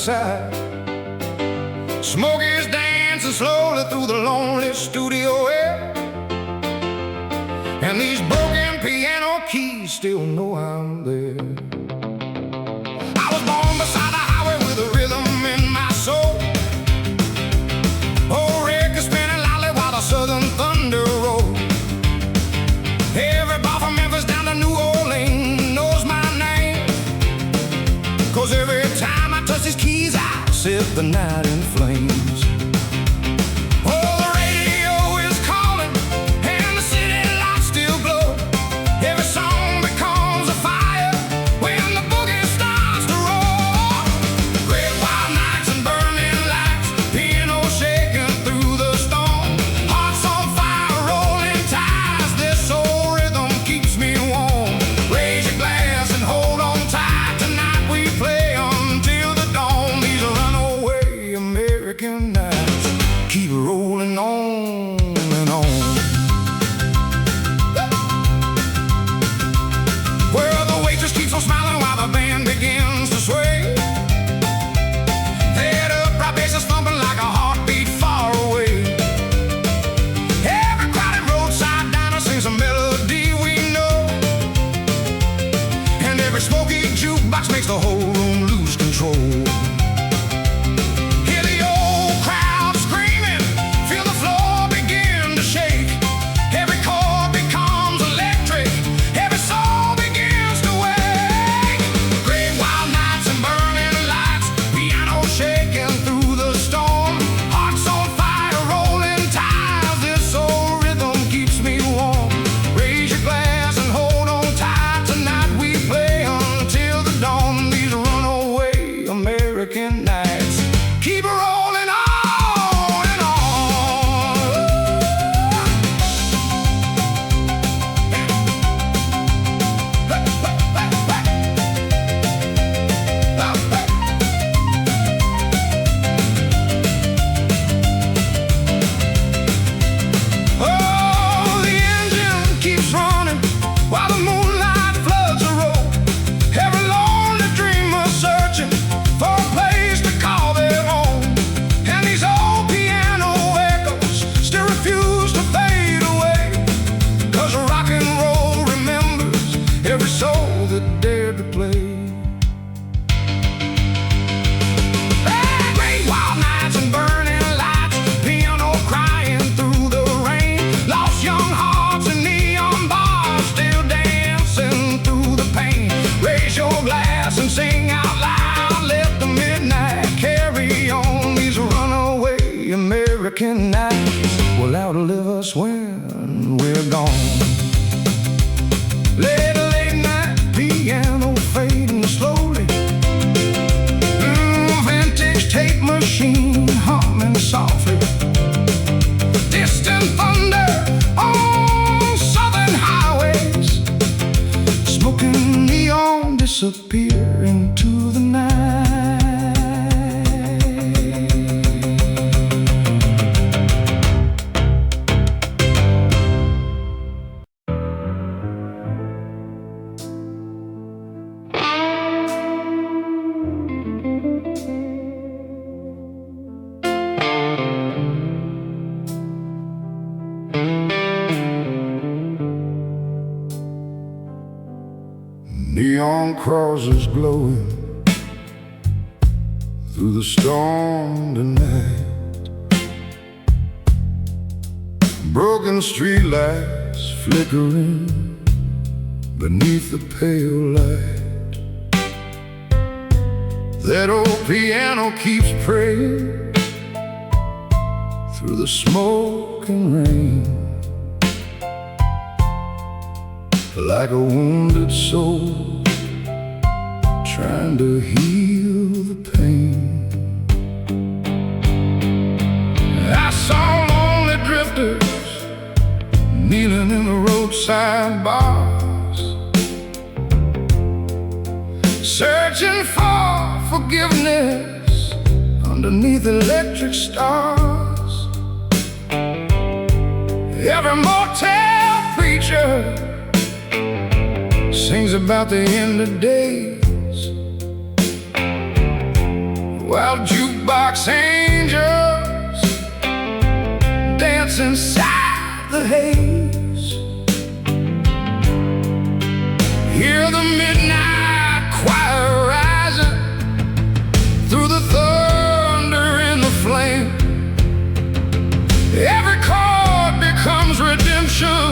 inside. Smoke is dancing slowly through the lonely studio air, and these broken piano keys still know I'm there. I was born beside the highway with a rhythm in my soul. Old record spinning loudly while the southern thunder rolls. Every bar from Memphis down to New Orleans knows my name, 'cause every time I touch these keys I set the night in flames. Oh, the radio is calling and the city lights still glow. Every song becomes a fire when the boogie starts to roll. Great wild nights and burning lights, piano shaking through the storm. Hearts on fire, rolling ties, this old rhythm keeps me warm. Raise your glass and hold on tight, tonight we play until the dawn. These runaway American nights keep rolling on and on. Where the waitress keeps on smiling while the band begins to sway. That upright bass is thumping like a heartbeat far away. Every crowded roadside diner sings a melody we know, and every smoky jukebox makes the whole room lose control. Hear the old crowd screaming, feel the floor begin to shake. Every chord becomes electric, every soul begins to wake. Great wild nights and burning lights, piano shaking through the storm. Hearts on fire, rolling ties, this old rhythm keeps me warm. Raise your glass and hold on tight, tonight we play until the dawn. These runaway American nights keep rolling on and on. Oh, the engine keeps running while the moonlight floods the road. Every lonely dreamer searching for a place to call their own, and these old piano echoes still refuse to fade away, 'cause rock and roll remembers every soul that dared to play. Great wild nights and burning lights, piano crying through the rain. Lost young hearts in neon bars, still dancing through the pain. Raise your glass and sing out loud, let the midnight carry on. These runaway American nights will outlive us when we're gone. Late night piano fading slowly, vintage tape machine humming softly. Distant thunder on southern highways, smoking neon disappear into the night. Neon crosses glowing through the storm tonight. Broken streetlights flickering beneath the pale light. That old piano keeps praying through the smoke and rain, like a wounded soul trying to heal the pain. I saw lonely drifters kneeling in the roadside bars, searching for forgiveness underneath electric stars. Every motel preacher sings about the end of days, Well, jukebox angels dance inside the haze. Hear the midnight choir rising through the thunder and the flame. Every chord becomes redemption.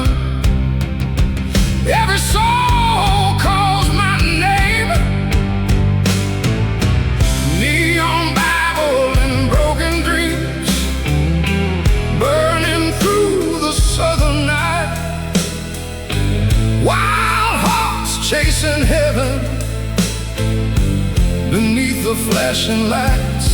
Every soul calls my name. Neon Bible and broken dreams burning through the southern night. Wild hearts chasing heaven beneath the flashing lights.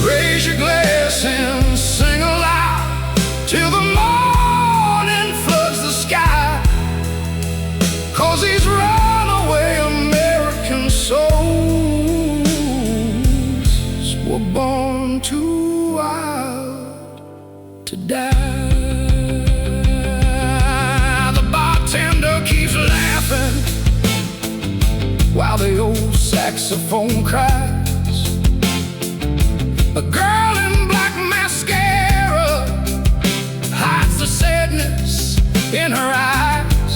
Raise your glass and sing aloud till the morning floods the sky. 'Cause these runaway American souls were born too wild to die. The bartender keeps laughing while the old saxophone cries. A girl in black mascara hides the sadness in her eyes.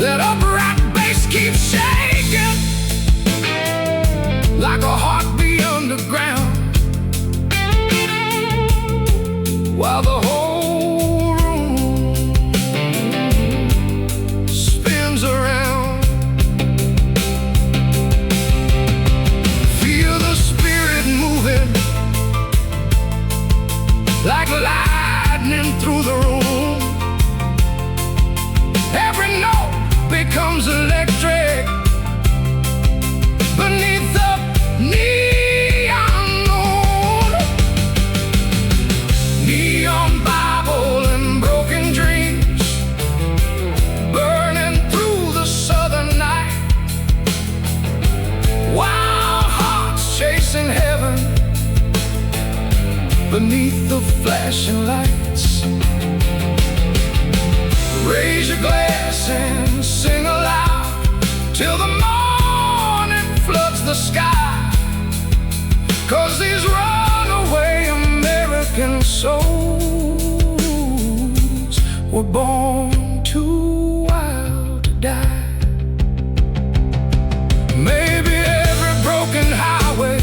That upright bass keeps shaking like a heartbeat underground, while the whole room spins around. Feel the spirit moving like lightning through the room. Every note becomes electric beneath the neon moon. Neon Bible and broken dreams burning through the southern night. Wild hearts chasing heaven beneath the flashing lights. Raise your glass and sing aloud till the morning floods the sky. 'Cause these runaway American souls were born too wild to die. Maybe every broken highway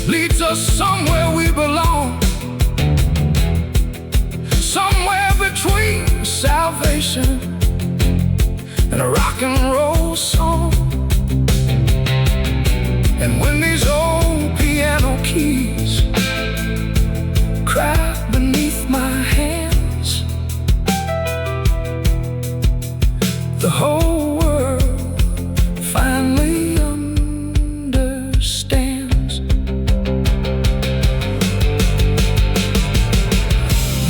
leads us somewhere we belong, somewhere between salvation and a rock and roll song. And when these old piano keys cry beneath my hands, the whole world finally understands.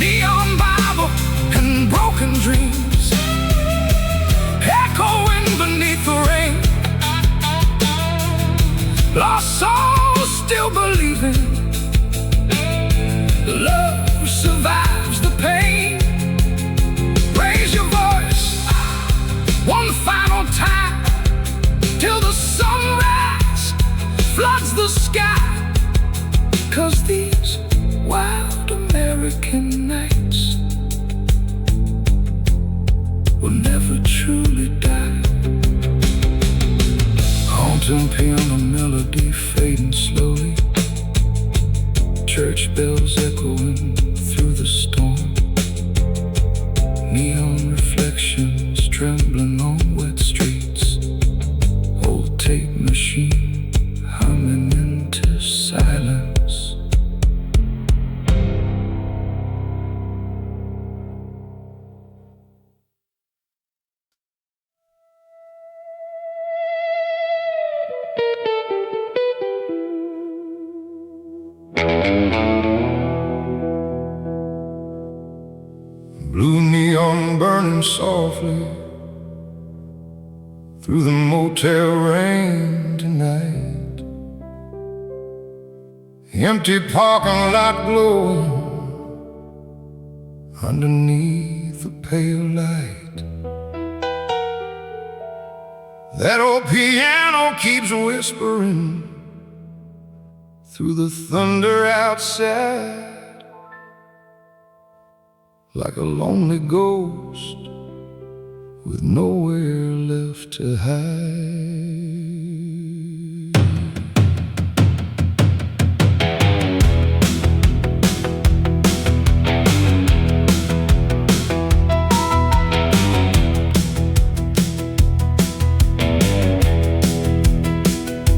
Neon Bible and broken dreams echoing beneath the rain. Lost souls still believing love survives the pain. Raise your voice one final time till the sunrise floods the sky. 'Cause these wild American nights will never truly die. Haunting piano melody fading slowly, church bells echoing through the storm. Neon reflections trembling on wet streets. Old tape machine humming into silence. Blue neon burning softly through the motel rain tonight. Empty parking lot glowing underneath the pale light. That old piano keeps whispering through the thunder outside, like a lonely ghost with nowhere left to hide.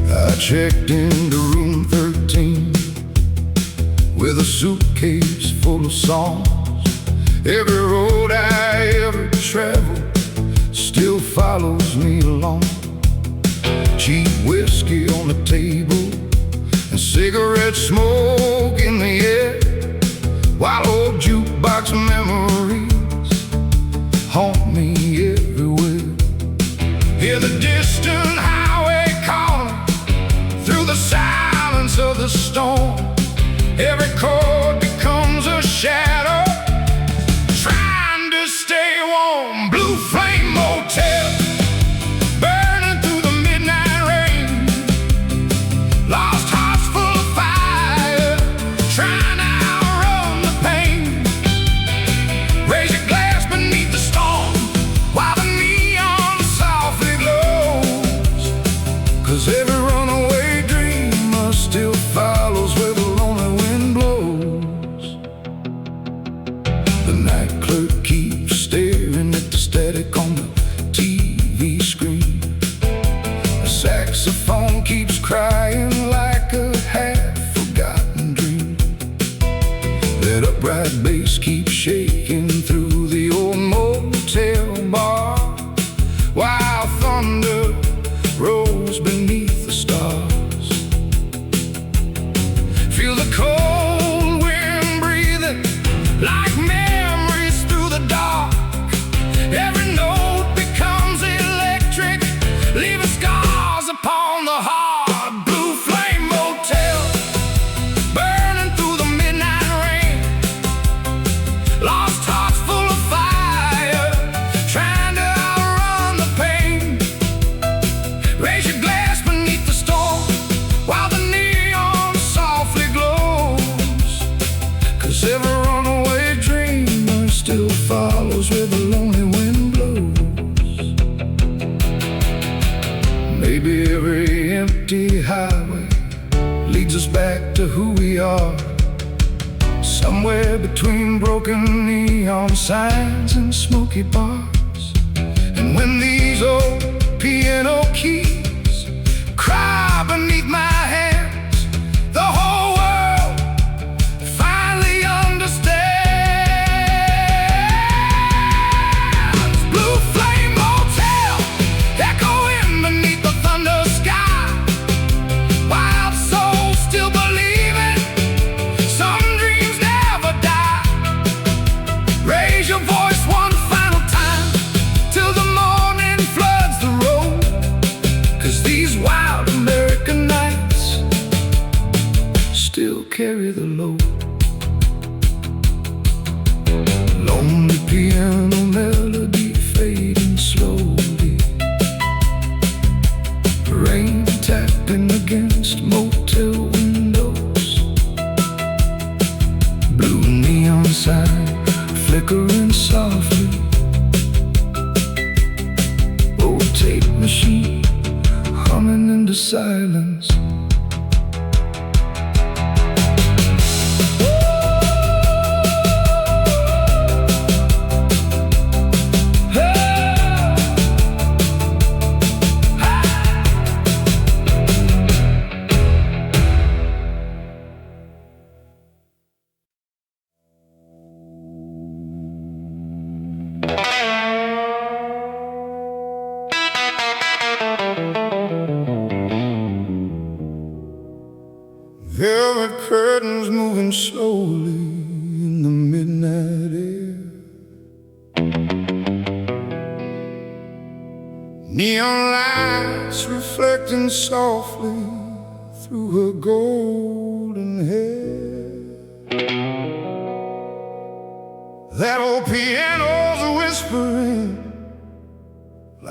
I checked into room 13 with a suitcase full of songs. Every road I ever traveled still follows me along. Cheap whiskey on the table and cigarette smoke in the air, while old jukebox memories haunt me everywhere. Hear the distant highway calling through the silence of the storm. Every chord becomes a shadow trying to stay warm. Blue Flame Motel, burning through the midnight rain. Lost hearts full of fire, trying to outrun the pain. Raise your glass beneath the storm while the neon softly glows. 'Cause every runaway dreamer still follows where the lonely wind blows. The night clerk keeps staring at the static on the TV screen. The saxophone keeps crying like a half-forgotten dream. That upright bass keeps shaking through the old motel bar, while thunder rolls beneath the stars. Feel the cold wind breathing like memories through the dark. Every note becomes electric, leaving scars upon the heart. Blue Flame Motel, burning through the midnight rain. Lost hearts full of fire, trying to outrun the pain. Raise your glass beneath the storm while the neon softly glows. 'Cause every runaway dreamer still follows where the lonely wind blows. Maybe every empty highway leads us back to who we are, somewhere between broken neon signs and smoky bars. And when these old piano keys cry beneath my hands, the whole world finally understands. Blue Flame Motel, echoing beneath the thunder sky, wild souls still believing some dreams never die. Raise your voice one final time till the morning floods the road. 'Cause these wild American nights still carry the load. Lonely piano melody fading slowly, rain tapping against motel windows. Blue neon sign flickering softly, old tape machine humming into silence. Velvet curtains moving slowly in the midnight air. Neon lights reflecting softly through her golden hair. That old piano's whispering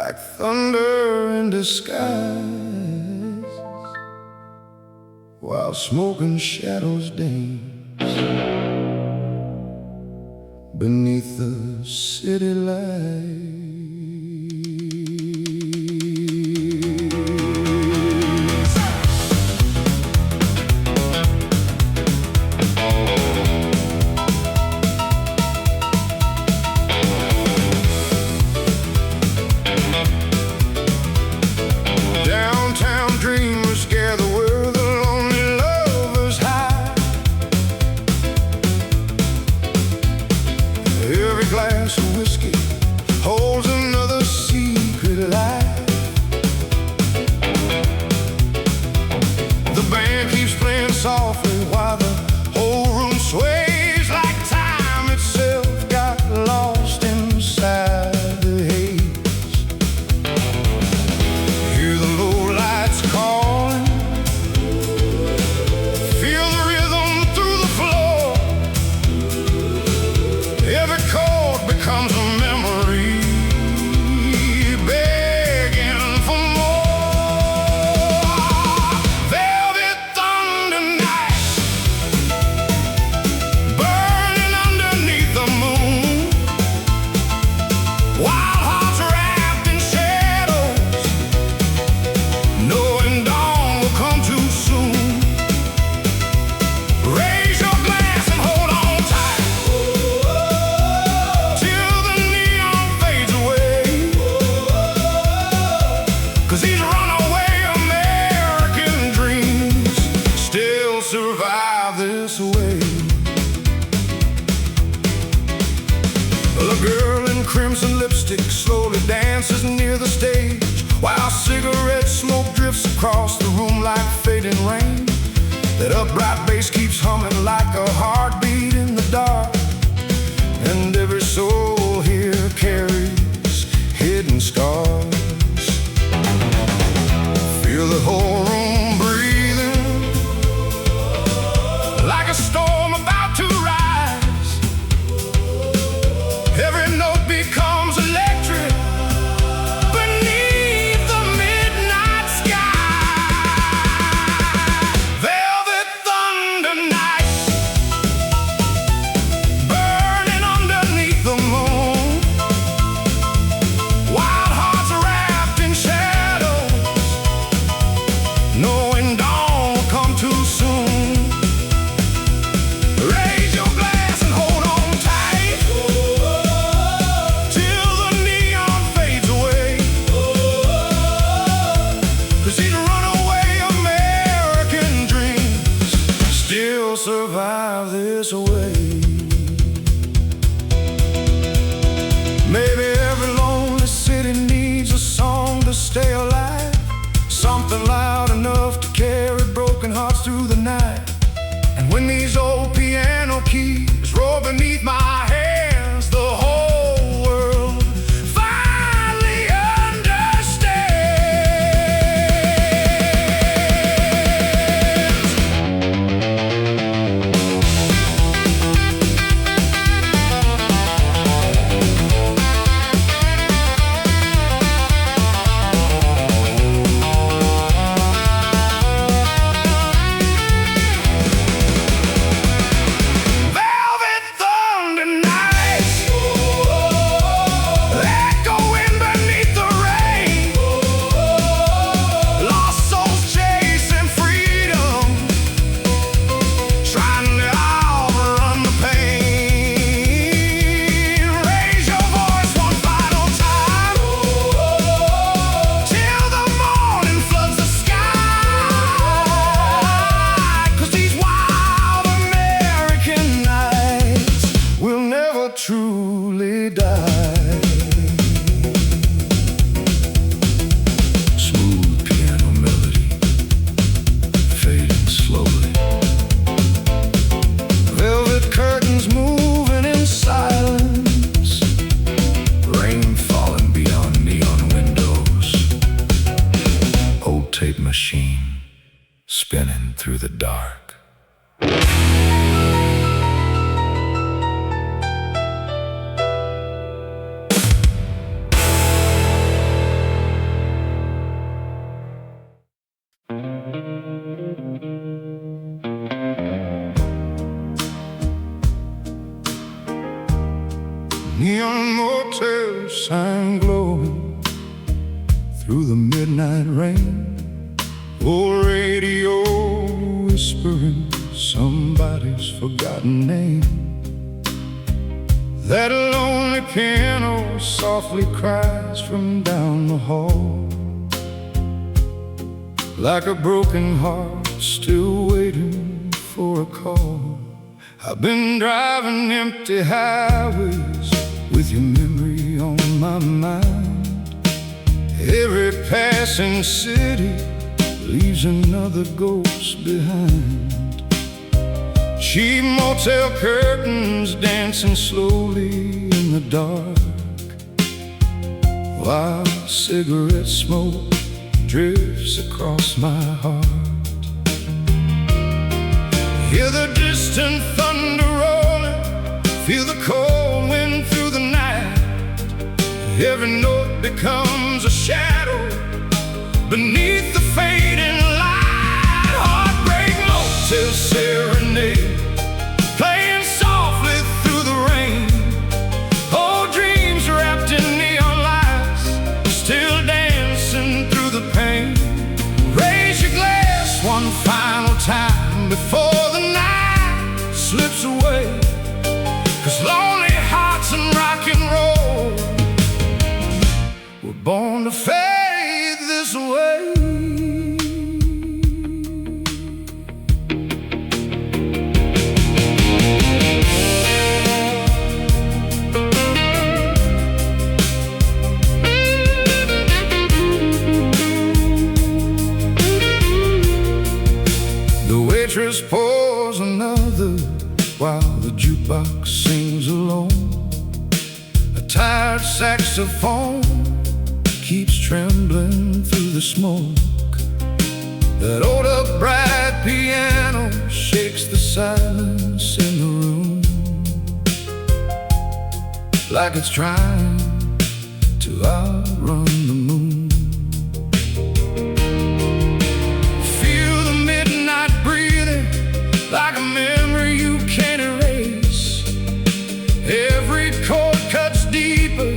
like thunder in disguise, while smoke and shadows dance beneath the city lights. Glass of whiskey holds another secret life. The band keeps playing softly while the whole room sways like time itself got lost inside the haze. Hear the low lights calling, feel the rhythm through the floor. Every chord becomes a memory, begging for more. Velvet thunder night, burning underneath the moon. Wild hearts wrapped in shadows, knowing dawn will come too soon. Raise your glass and hold on tight, these runaway American dreams still survive this way. A girl in crimson lipstick slowly dances near the stage, while cigarette smoke drifts across the room like fading rain. That upright bass keeps humming like a heartbeat in the dark, and every soul here carries hidden scars. Feel the whole room breathing like a storm about to rise. Every note becomes electric beneath the midnight sky. Velvet thunder night, burning underneath the moon. Wild hearts wrapped in shadows, knowing dawn will come too soon. Raise your glass and hold on tight till the neon fades away. 'Cause these runaway American dreams still survive this way. Maybe every lonely city needs a song to stay alive, something loud enough to carry broken hearts through the night. And when these old piano keys roll beneath my hands, the whole world finally understands. Velvet thunder night, echoing beneath the rain. Lost souls chasing freedom, trying to outrun the pain. Raise your voice one final time till the morning floods the sky. 'Cause these wild American nights will never truly die. Smooth piano melody fading slowly, velvet curtains moving in silence, rain falling beyond neon windows, old tape machine spinning through the dark. midnight rain. Old radio whispering somebody's forgotten name. That lonely piano softly cries from down the hall, like a broken heart still waiting for a call. I've been driving empty highways with your memory on my mind. Every passing city leaves another ghost behind. Cheap motel curtains dancing slowly in the dark, while cigarette smoke drifts across my heart. Hear the distant thunder rolling, feel the cold wind through the night. Every note becomes a shadow beneath the fading light. Heartbreak Motel serenade, playing softly through the rain. Old dreams wrapped in neon lights, still dancing through the pain. Raise your glass one final time before the night slips away, 'cause lonely hearts and rock and roll were born to fade this way. The waitress pours another while the jukebox sings alone. A tired saxophone keeps trembling through the smoke. That old upright piano shakes the silence in the room, like it's trying to outrun the moon. Feel the midnight breathing, like a memory you can't erase. Every chord cuts deeper,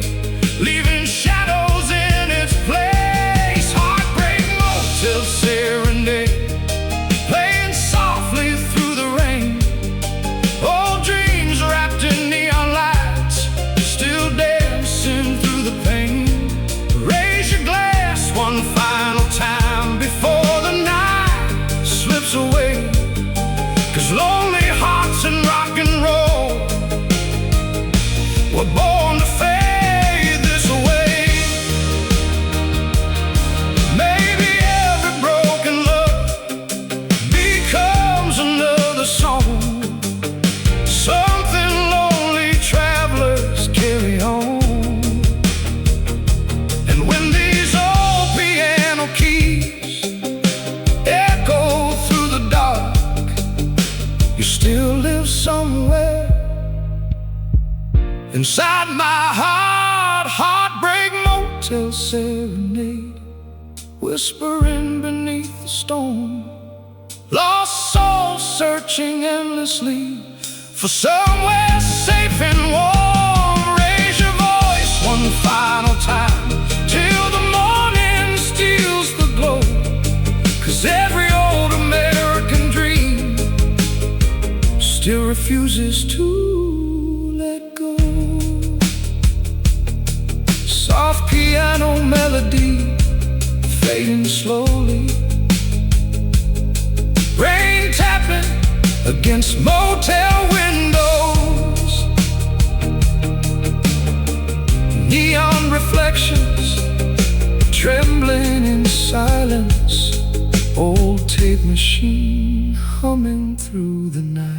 leaving shadows in its place. Heartbreak Motel serenade, playing softly through the rain. Old dreams wrapped in neon lights, still dancing through the pain. Raise your glass one final time before the night slips away, 'cause lonely hearts and rock and roll were born to fade this way. Maybe every broken love becomes another song, something lonely travelers carry on. And when these old piano keys echo through the dark, you still live somewhere inside my heart. Heartbreak Motel serenade, whispering beneath the storm. Lost souls searching endlessly for somewhere safe and warm. Raise your voice one final time till the morning steals the glow, 'cause every old American dream still refuses to let go. Soft piano melody fading slowly, rain tapping against motel windows, neon reflections trembling in silence, old tape machine humming through the night.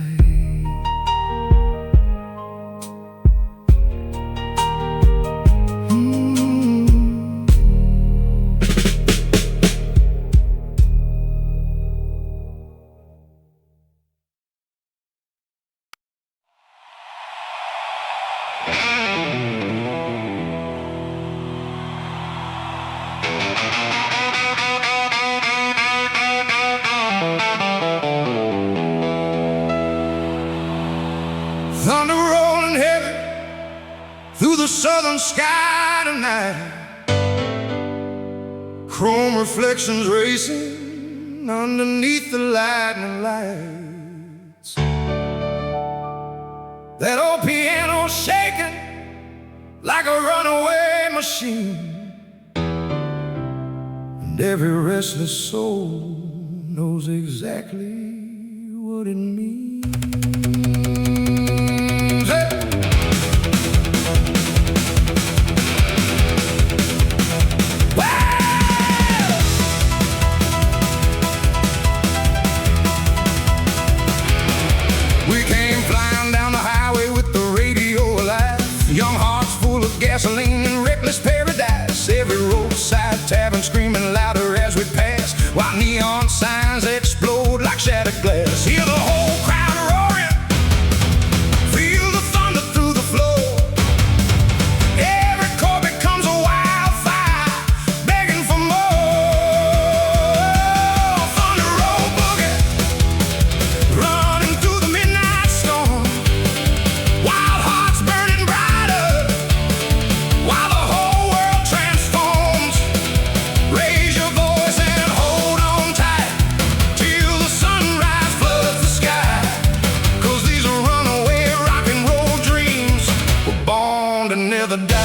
Thunder rolling heavy through the southern sky tonight. chrome reflections racing underneath the lightning lights. That old piano shaking like a runaway machine, and every restless soul knows exactly what it means. We came flying down the highway with the radio alive, young hearts full of gasoline and reckless paradise. Every roadside tavern screaming louder as we pass, while neon signs explode like shattered glass. Hear the whole crowd roaring, feel the thunder through the floor. Every chord becomes a wildfire, begging for more. Thunder roll boogie, running through the midnight storm. Wild hearts burning brighter, while the whole world transforms. Raise your voice and hold on tight till the sunrise floods the sky. 'Cause these are runaway rock and roll dreams were born to never die.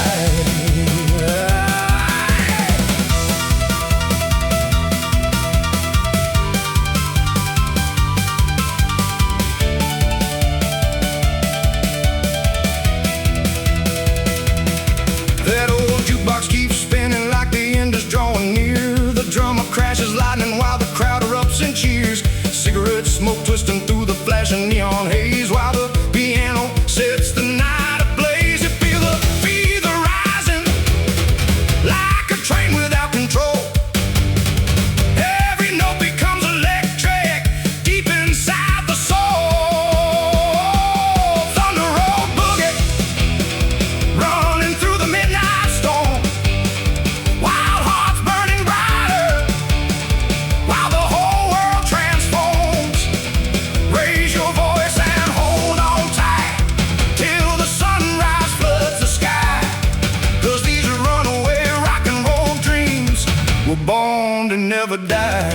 That old jukebox keeps spinning like the end is drawing near. The drummer crashes lightning while the crowd erupts in cheers. Cigarette smoke twisting through the flashing neon haze, while the piano sets the night ablaze. You feel the fever rising like a train without control. Every note becomes electric deep inside the soul. Thunder roll boogie, running through the midnight storm. Wild hearts burning brighter, while the whole world transforms. Raise your voice and hold on tight till the sunrise floods the sky. 'Cause these are runaway rock and roll dreams were born to never die.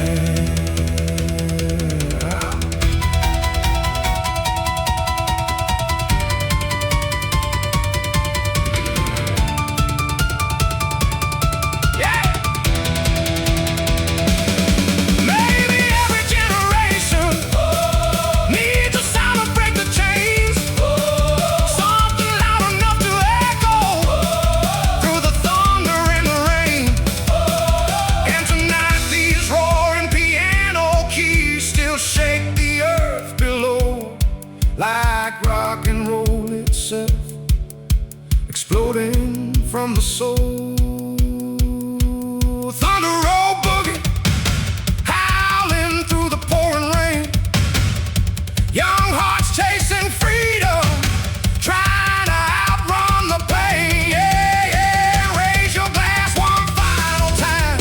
Yeah! Maybe every generation needs a sound to break the chains. Something loud enough to echo through the thunder and the rain. And tonight these roaring piano keys still shake the earth below, like rock and roll itself, exploding from the soul. Thunder roll boogie, howling through the pouring rain. Young hearts chasing freedom, trying to outrun the pain. Yeah, yeah, raise your glass one final time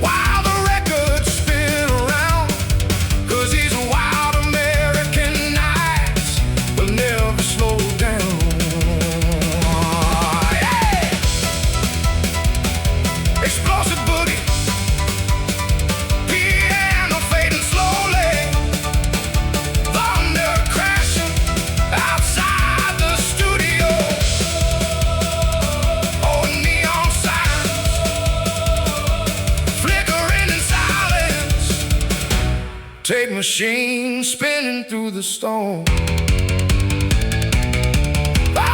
while the records spin around. 'Cause these wild American nights will never slow down. Yeah! Explosive boogie, piano fading slowly. Thunder crashing outside the studio. Oh, neon signs flickering in silence. Tape machine spinning through the storm. Ah!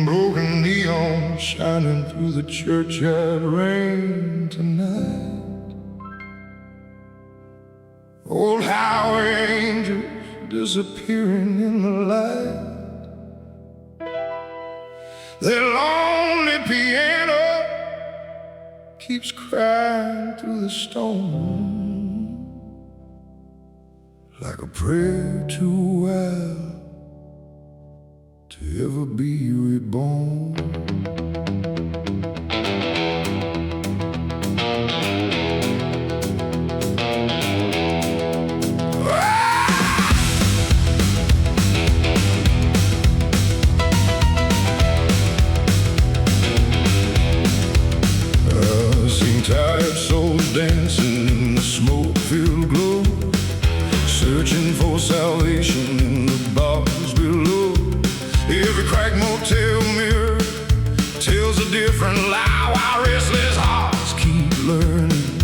Broken neon shining through the churchyard rain tonight. Old highway angels disappearing in the light. Their lonely piano keeps crying through the storm, like a prayer too wild to ever be reborn. Tired souls dancing in the smoke-filled glow, searching for salvation in the bars below. Every cracked motel mirror tells a different lie, while restless hearts keep learning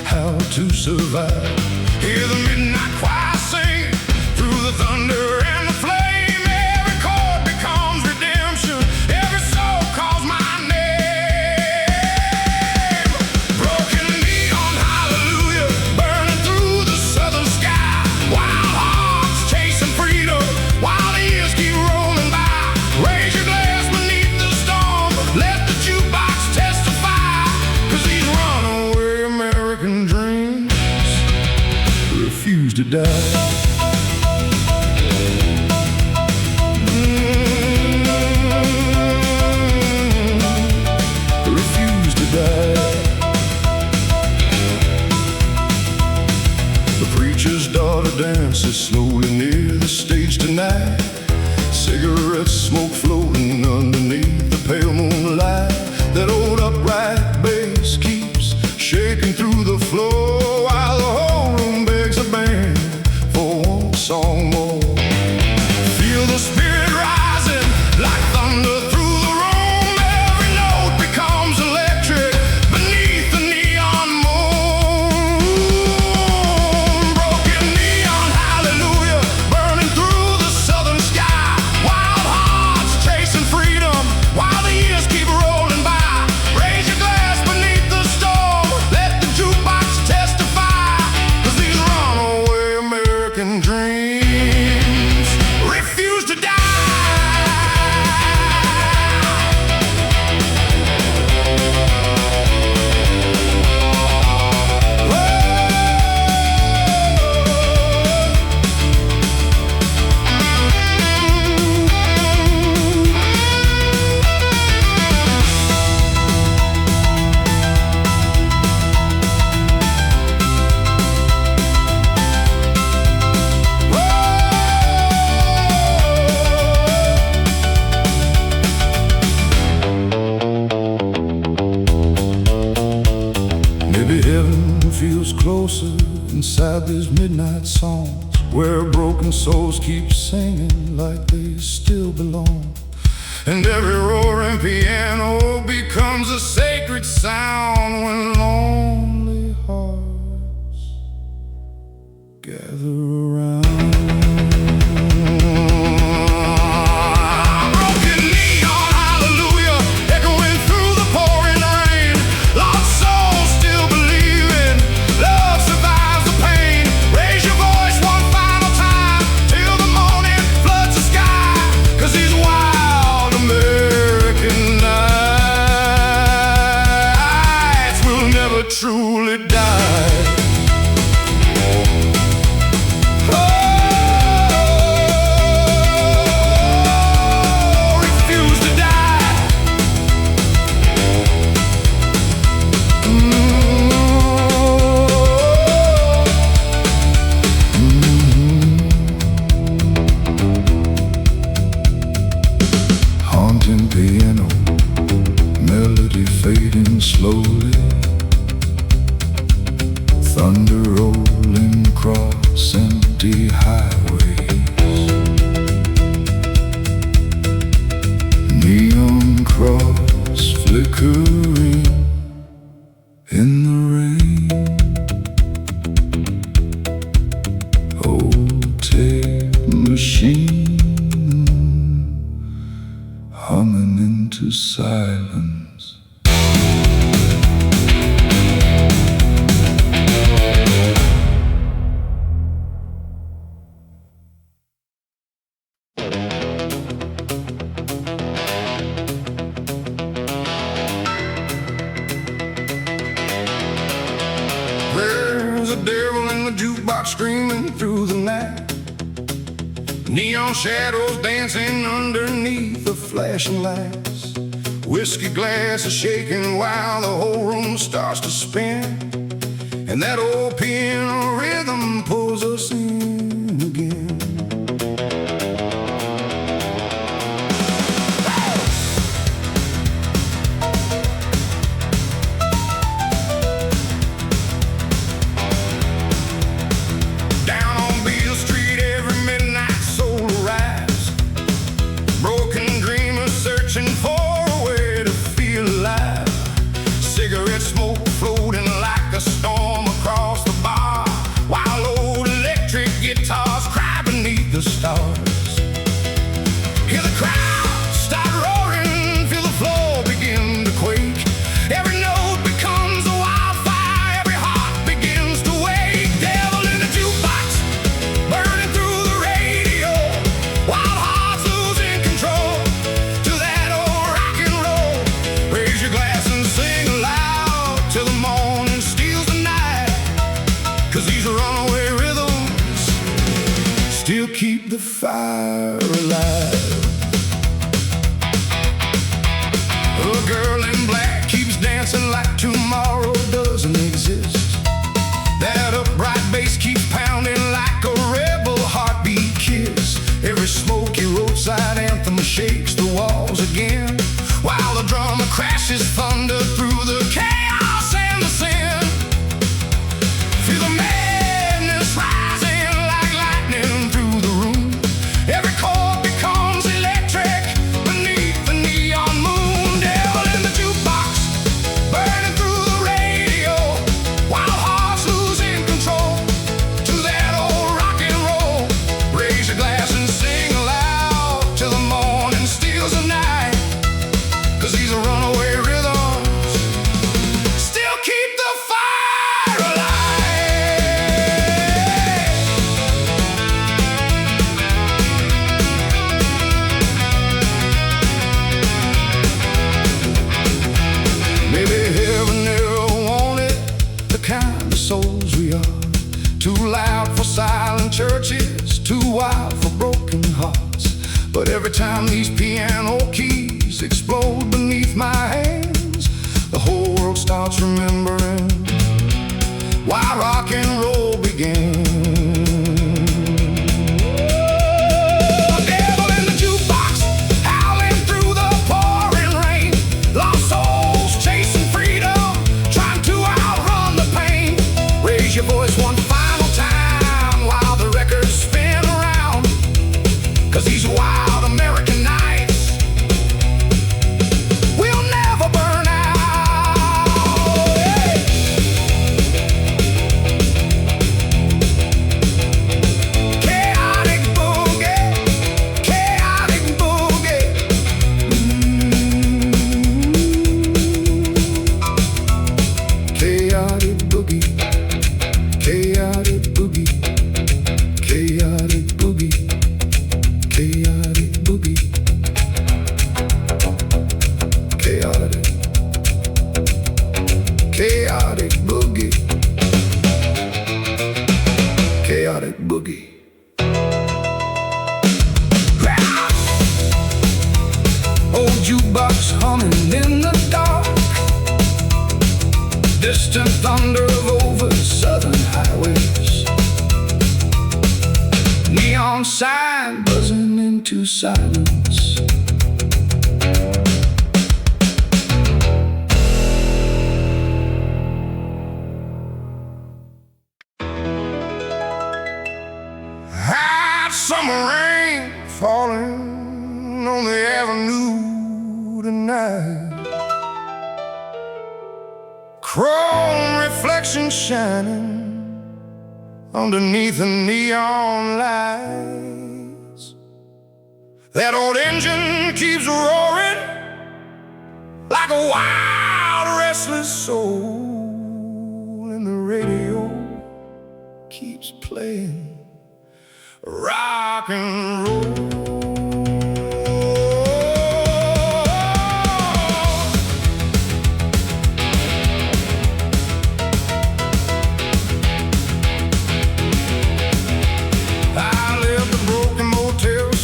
how to survive. Hear the midnight choir sing through the thunder and the flame. Every chord becomes redemption, every soul calls my name. Broken neon hallelujah, burning through the southern sky. Wild hearts chasing freedom, while the years keep rolling by. Raise your glass beneath the storm, let the jukebox testify. 'Cause these runaway American dreams refuse to die. Refuse to die. The preacher's daughter dances slowly near the stage tonight. Cigarette smoke floating underneath the pale moonlight. That old upright bass keeps shaking through the floor, while the whole room begs a band for one song more. Feel the spirit rising like thunder through the room. Every note becomes electric beneath the neon moon. Broken neon hallelujah, burning through the southern sky. Wild hearts chasing freedom, while the years keep rolling by. Raise your glass beneath the storm, let the jukebox testify. 'Cause these runaway American dreams refuse to die. Maybe heaven feels closer inside these midnight songs, where broken souls keep singing like they still belong. And every roaring piano becomes a sacred sound when lonely hearts gather around. Broken neon hallelujah, echoing through the pouring rain. Lost souls still believing love survives the pain. Raise your voice one final time till the morning floods the sky. 'Cause these wild American nights will never truly die. Oh, refuse to die. Haunting piano, melody fading slowly. Thunder rolling across empty highways. Neon cross flickering in the rain. Old tape machine humming into silence. There's a devil in the jukebox screaming through the night. Neon shadows dancing underneath the flashing lights. Whiskey glasses shaking while the whole room starts to spin. And that old piano rhythm pulls us in again. keep the fire alive. A girl in black keeps dancing like tomorrow doesn't exist. That upright bass keeps pounding like a rebel heartbeat kiss. Every smoky roadside anthem shakes the walls again, while the drummer crashes thunder through the chaos and the sin. Feel the madness rising like lightning through the room. Every chord becomes electric beneath the neon moon. Devil in the jukebox, burning through the radio, while hearts losing control to that old rock and roll. Raise your glass and sing aloud till the morning steals the night, 'cause these are runaway rhythms still keep the fire alive. Maybe heaven never wanted the kind of souls we are. Too loud for silent churches, too wild for broken hearts. But every time these piano keys explode beneath my hands, the whole world starts remembering why rock and roll began. Devil in the jukebox, howling through the pouring rain. Lost souls chasing freedom, trying to outrun the pain. Raise your voice one final time while the records spin around, 'cause these wild American nights will never burn out. Chaotic boogie, chaotic boogie. Chaotic boogie, chaotic boogie, chaotic boogie, chaotic boogie, chaotic, chaotic boogie, chaotic boogie. Old jukebox humming in the dark, distant thunder over southern highways. Neon sign buzzing into silence. Hot summer rain falling on the avenue tonight. Chrome reflection shining underneath the neon lights. That old engine keeps roaring like a wild, restless soul, and the radio keeps playing rock and roll.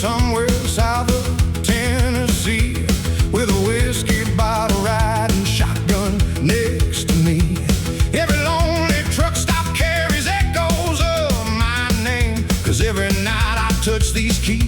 Somewhere south of Tennessee, with a whiskey bottle riding shotgun next to me. Every lonely truck stop carries echoes of my name, 'cause every night I touch these keys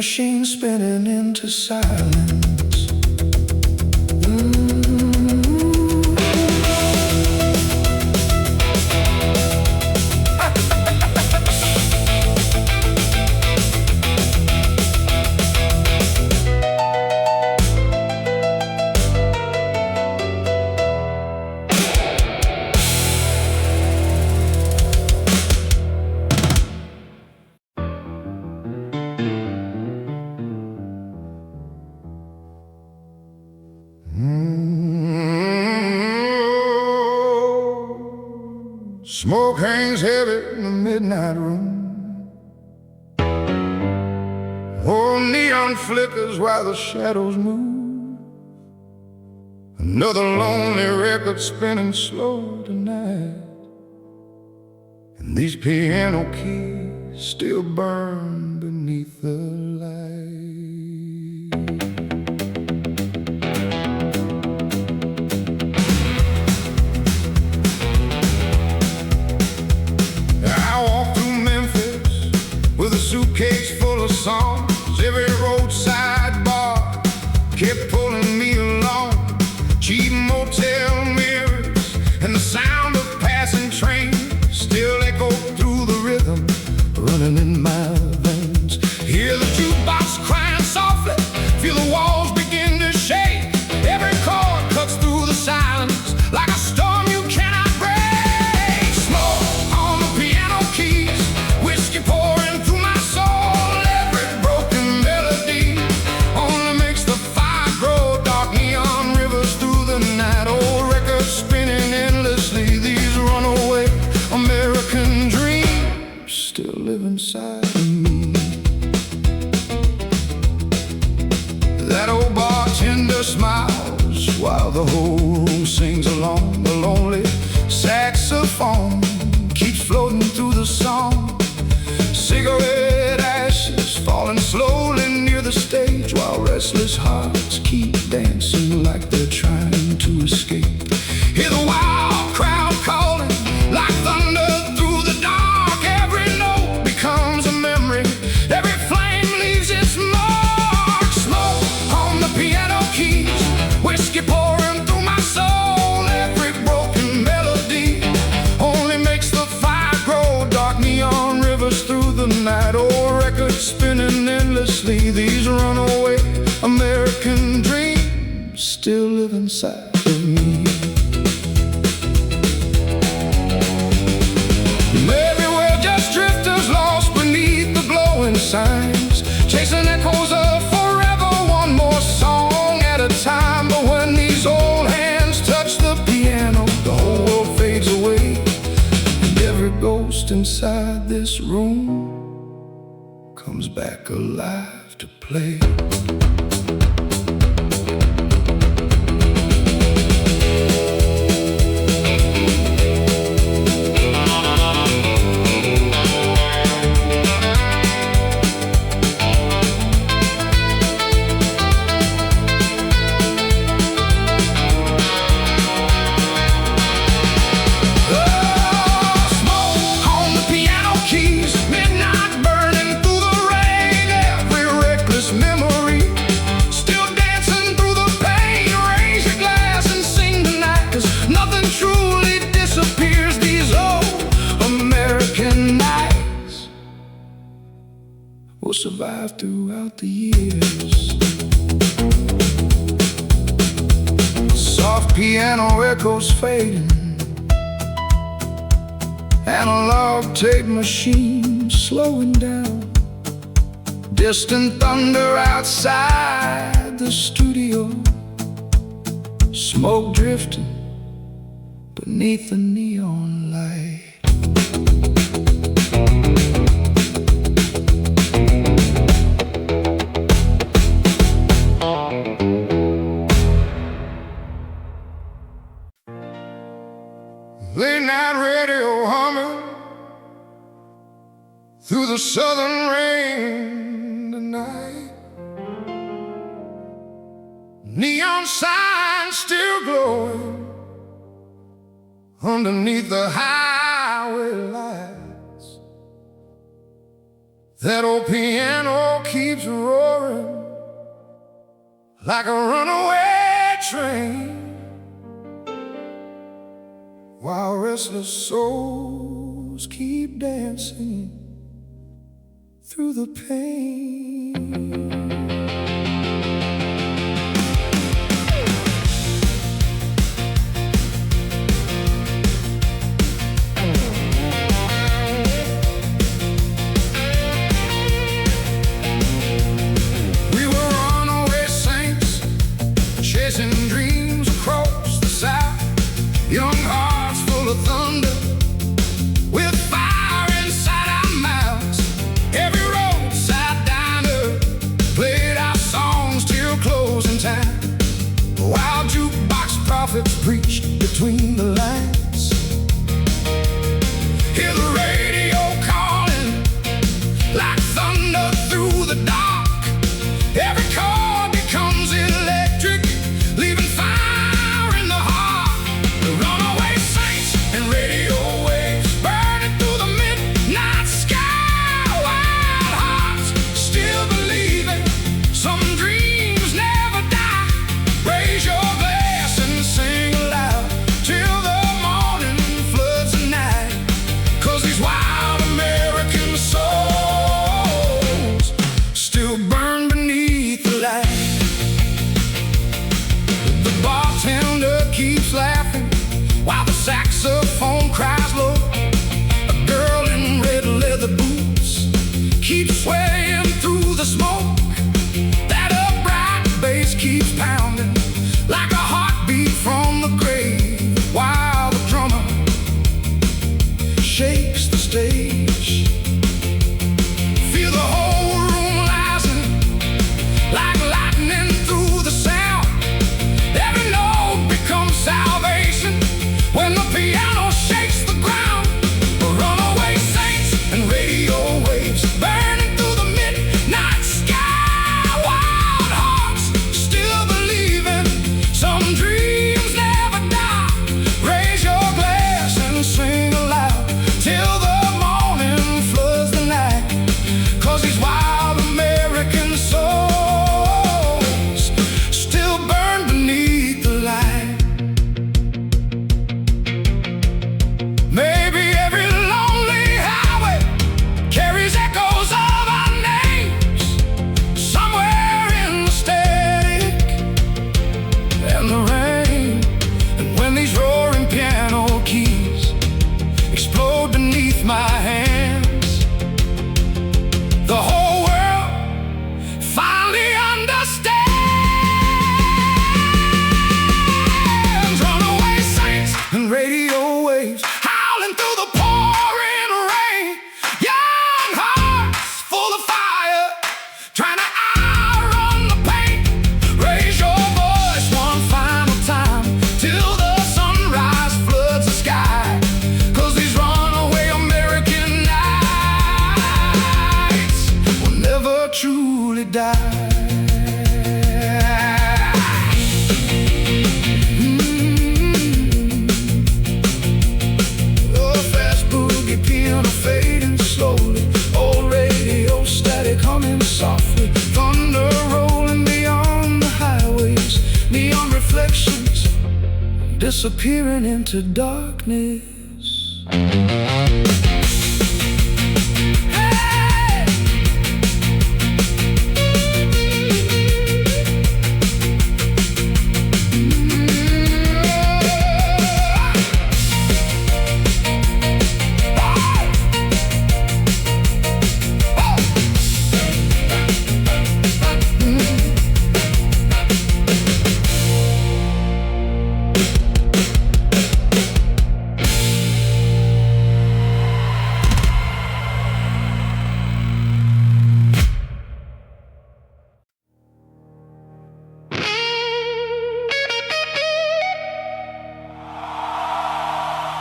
machine spinning into silence. Smoke hangs heavy in the midnight room. Oh, neon flickers while the shadows move. Another lonely record spinning slow tonight, and these piano keys still burn beneath the light. Suitcase full of songs, every roadside bar kept pulling me along. Cheap motel mirrors and the sound of passing trains still echo through the rhythm running in my veins. Hear the jukebox crying softly, feel the walls begin to shake. Every chord cuts through the silence like a storm you cannot break. Smoke on the piano keys, whiskey pouring. Still live inside of me. That old bartender smiles while the whole room sings along. The lonely saxophone keeps floating through the song. Cigarette ashes falling slowly near the stage, while restless hearts keep dancing like they're trying to escape. Hear the wild crowd calling like thunder. Becomes a memory, every flame leaves its mark. Smoke on the piano keys, whiskey pouring through my soul. Every broken melody only makes the fire grow. Dark neon rivers through the night, old records spinning endlessly. These runaway American dreams still live inside of me. Signs, chasing echoes of forever, one more song at a time. But when these old hands touch the piano, the whole world fades away, and every ghost inside this room comes back alive to play. Will survive throughout the years. Soft piano echoes fading, analog tape machine slowing down, distant thunder outside the studio, smoke drifting beneath the neon light. Late night radio humming through the southern rain tonight. Neon signs still glowing underneath the highway lights. That old piano keeps roaring like a runaway train, while restless souls keep dancing through the pain. We were runaway saints, chasing dreams across the south, young hearts full of thunder, with fire inside our mouths. Every roadside diner played our songs till closing time, while jukebox prophets preached between the lines. Hear the radio calling like thunder through the dark. Every chord becomes electric, leaving fire in the heart. The runaway saints and radio waves burning through the midnight sky. Wild hearts still believing some dreams never die. Raise your glass and sing aloud till the morning floods the night, 'cause these wild American souls still burn beneath the light. The bartender keeps laughing while the saxophone cries low. A girl in red leather boots keeps swaying through the smoke. That upright bass keeps pounding like a heartbeat from the grave, while the drummer shakes the stage. Feel the whole room rising like lightning through the sound. Every note becomes salvation when the piano shakes the ground. Runaway saints and radio waves burning through the midnight sky. Wild hearts still believing some dreams never die. Raise your glass and sing aloud till the morning floods the night, 'cause these wild American souls still burn beneath the light. Maybe every lonely highway carries echoes of our names somewhere in the static and the rain. And when these roaring piano keys explode beneath my hands, the whole world finally understands. Runaway saints and radio waves howling through the pouring rain. Young hearts full of fire, trying to outrun the pain. Raise your voice one final time till the sunrise floods the sky, 'cause these runaway American nights will never truly die. Oh, fast boogie piano fading slowly, old radio static humming softly, thunder rolling beyond the highways, neon reflections disappearing into darkness. Hey!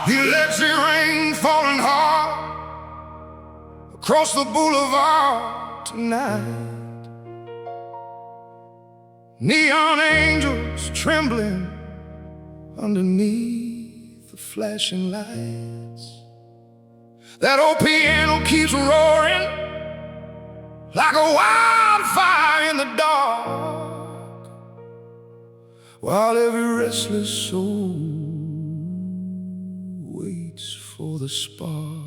The electric rain falling hard across the boulevard tonight. Neon angels trembling underneath the flashing lights. That old piano keeps roaring like a wild fire in the dark, while every restless soul waits for the spark.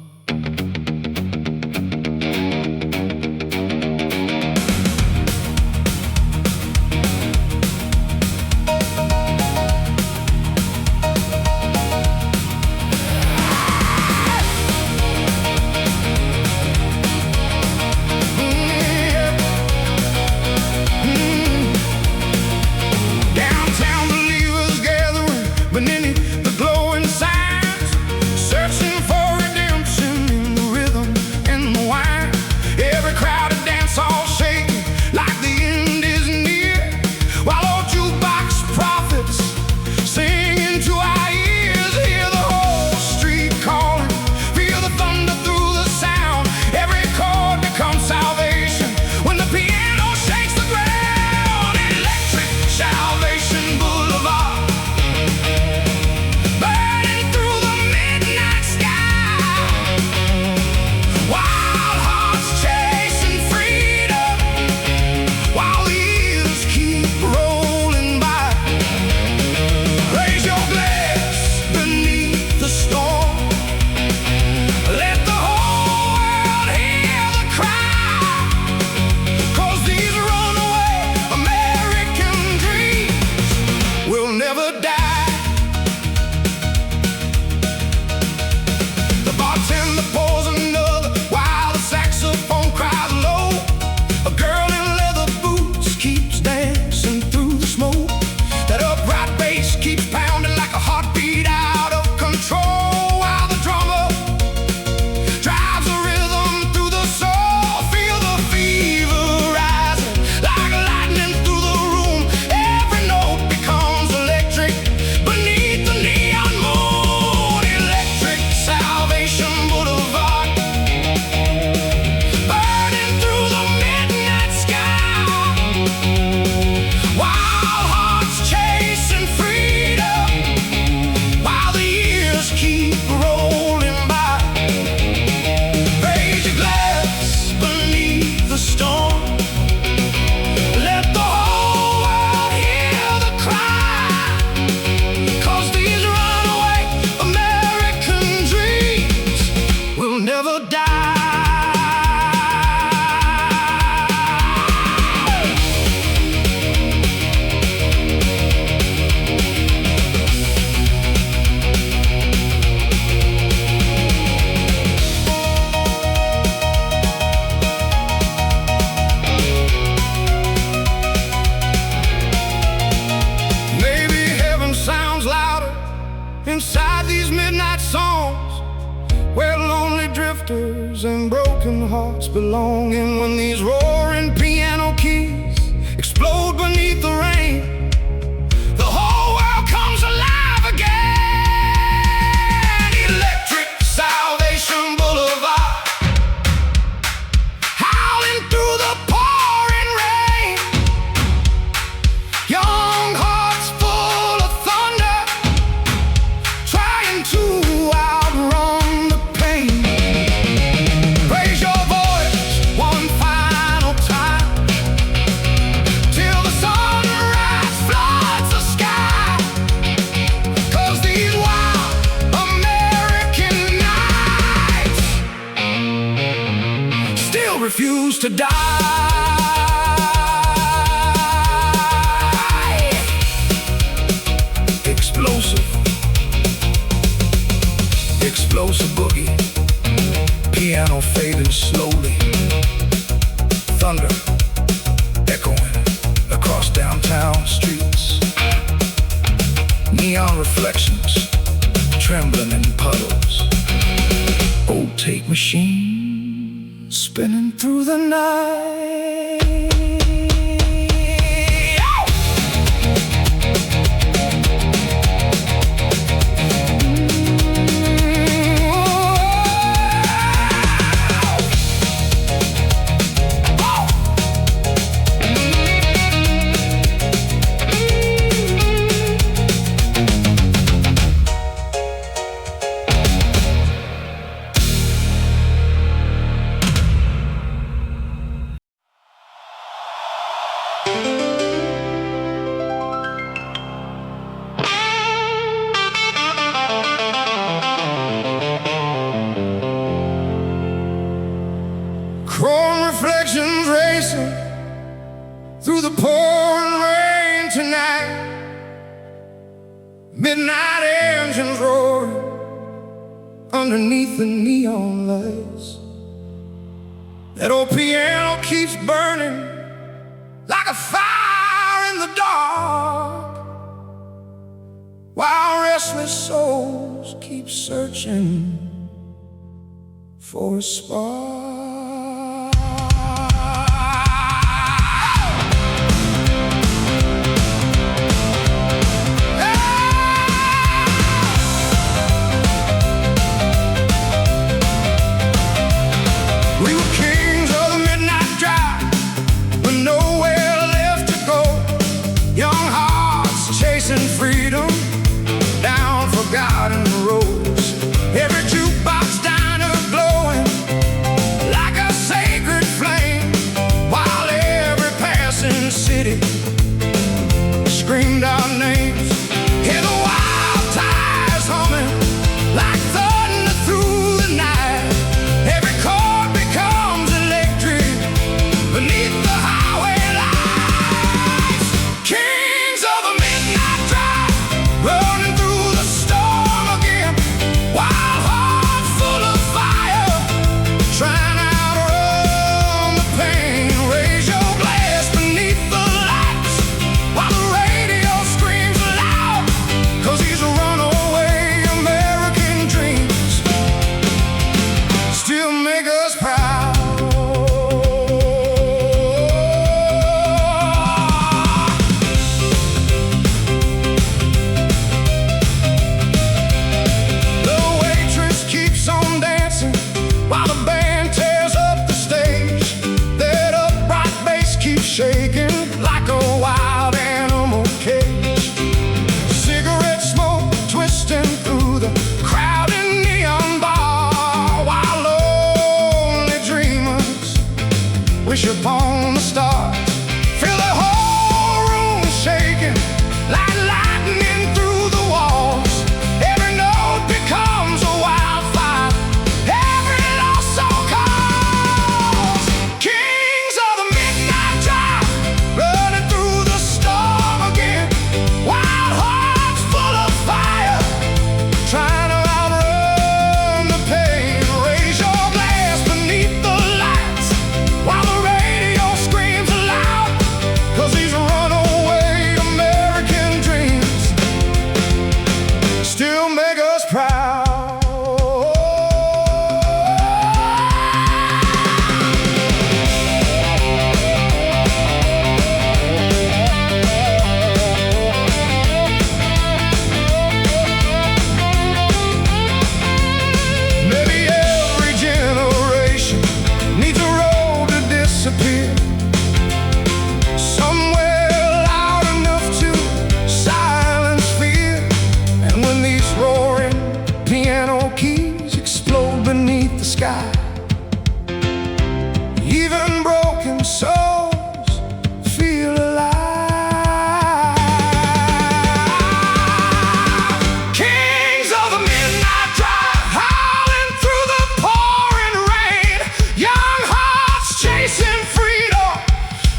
Inside these midnight songs, where lonely drifters and broken hearts belong. And when these roaring piano keys explode beneath the rain, the whole world comes alive again. Electric Salvation Boulevard, howling through the pouring rain. Young hearts full of thunder, trying to outrun the pain. Raise your voice one final time, till the sunrise floods the sky. 'Cause these wild American nights still refuse to die. Explosive, explosive boogie, piano fading slowly, thunder echoing across downtown streets, neon reflections trembling in puddles, old tape machine spinning through the night. Chrome reflections racing through the pouring rain tonight. Midnight engines roaring underneath the neon lights. That old piano keeps burning like a fire in the dark, while restless souls keep searching for a spark. We were kings of the midnight drive, with nowhere left to go. Young hearts chasing freedom down forgotten roads. Every jukebox diner glowing like a sacred flame, while every passing city screamed our names. Hear the wild tires humming like thunder through the night. Every chord becomes electric beneath the highway lights. Kings of the midnight drive, running through the storm again. Wild hearts full of fire, trying to outrun the pain. Raise your glass beneath the lights while the radio screams aloud, 'cause these runaway American dreams still make us proud. The waitress keeps on dancing while the band tears up the stage. That upright bass keeps shaking like a wild animal cage. Cigarette smoke twisting through the crowded neon bar, while lonely dreamers wish upon the stars. Feel the whole room shaking like lightning through the walls. Every note becomes a wildfire, every lost soul calls. Kings of the midnight drive, running through the storm again. Wild hearts full of fire, trying to outrun the pain. Raise your glass beneath the lights while the radio screams aloud, 'cause these runaway American dreams still make us proud. Maybe every generation needs a road to disappear, somewhere loud enough to silence fear. And when these roaring piano keys explode beneath the sky, even broken souls feel alive. Kings of the midnight drive, howling through the pouring rain. Young hearts chasing freedom,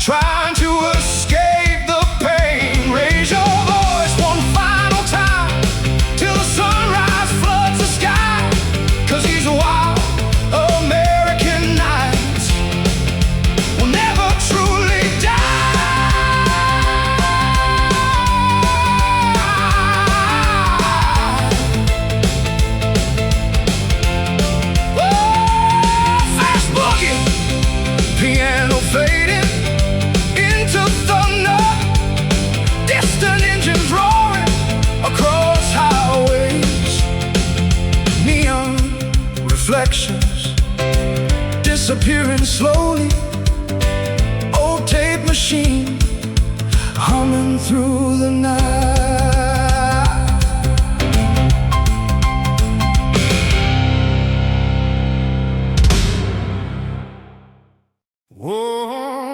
trying to escape the pain. Raise your voice one final time till the sunrise floods the sky, 'cause these wild American nights will never truly die. Oh, fast boogie, piano fading into thunder, distant engines roaring across highways. Neon reflections disappearing slowly. Old tape machine humming through the night. Whoa,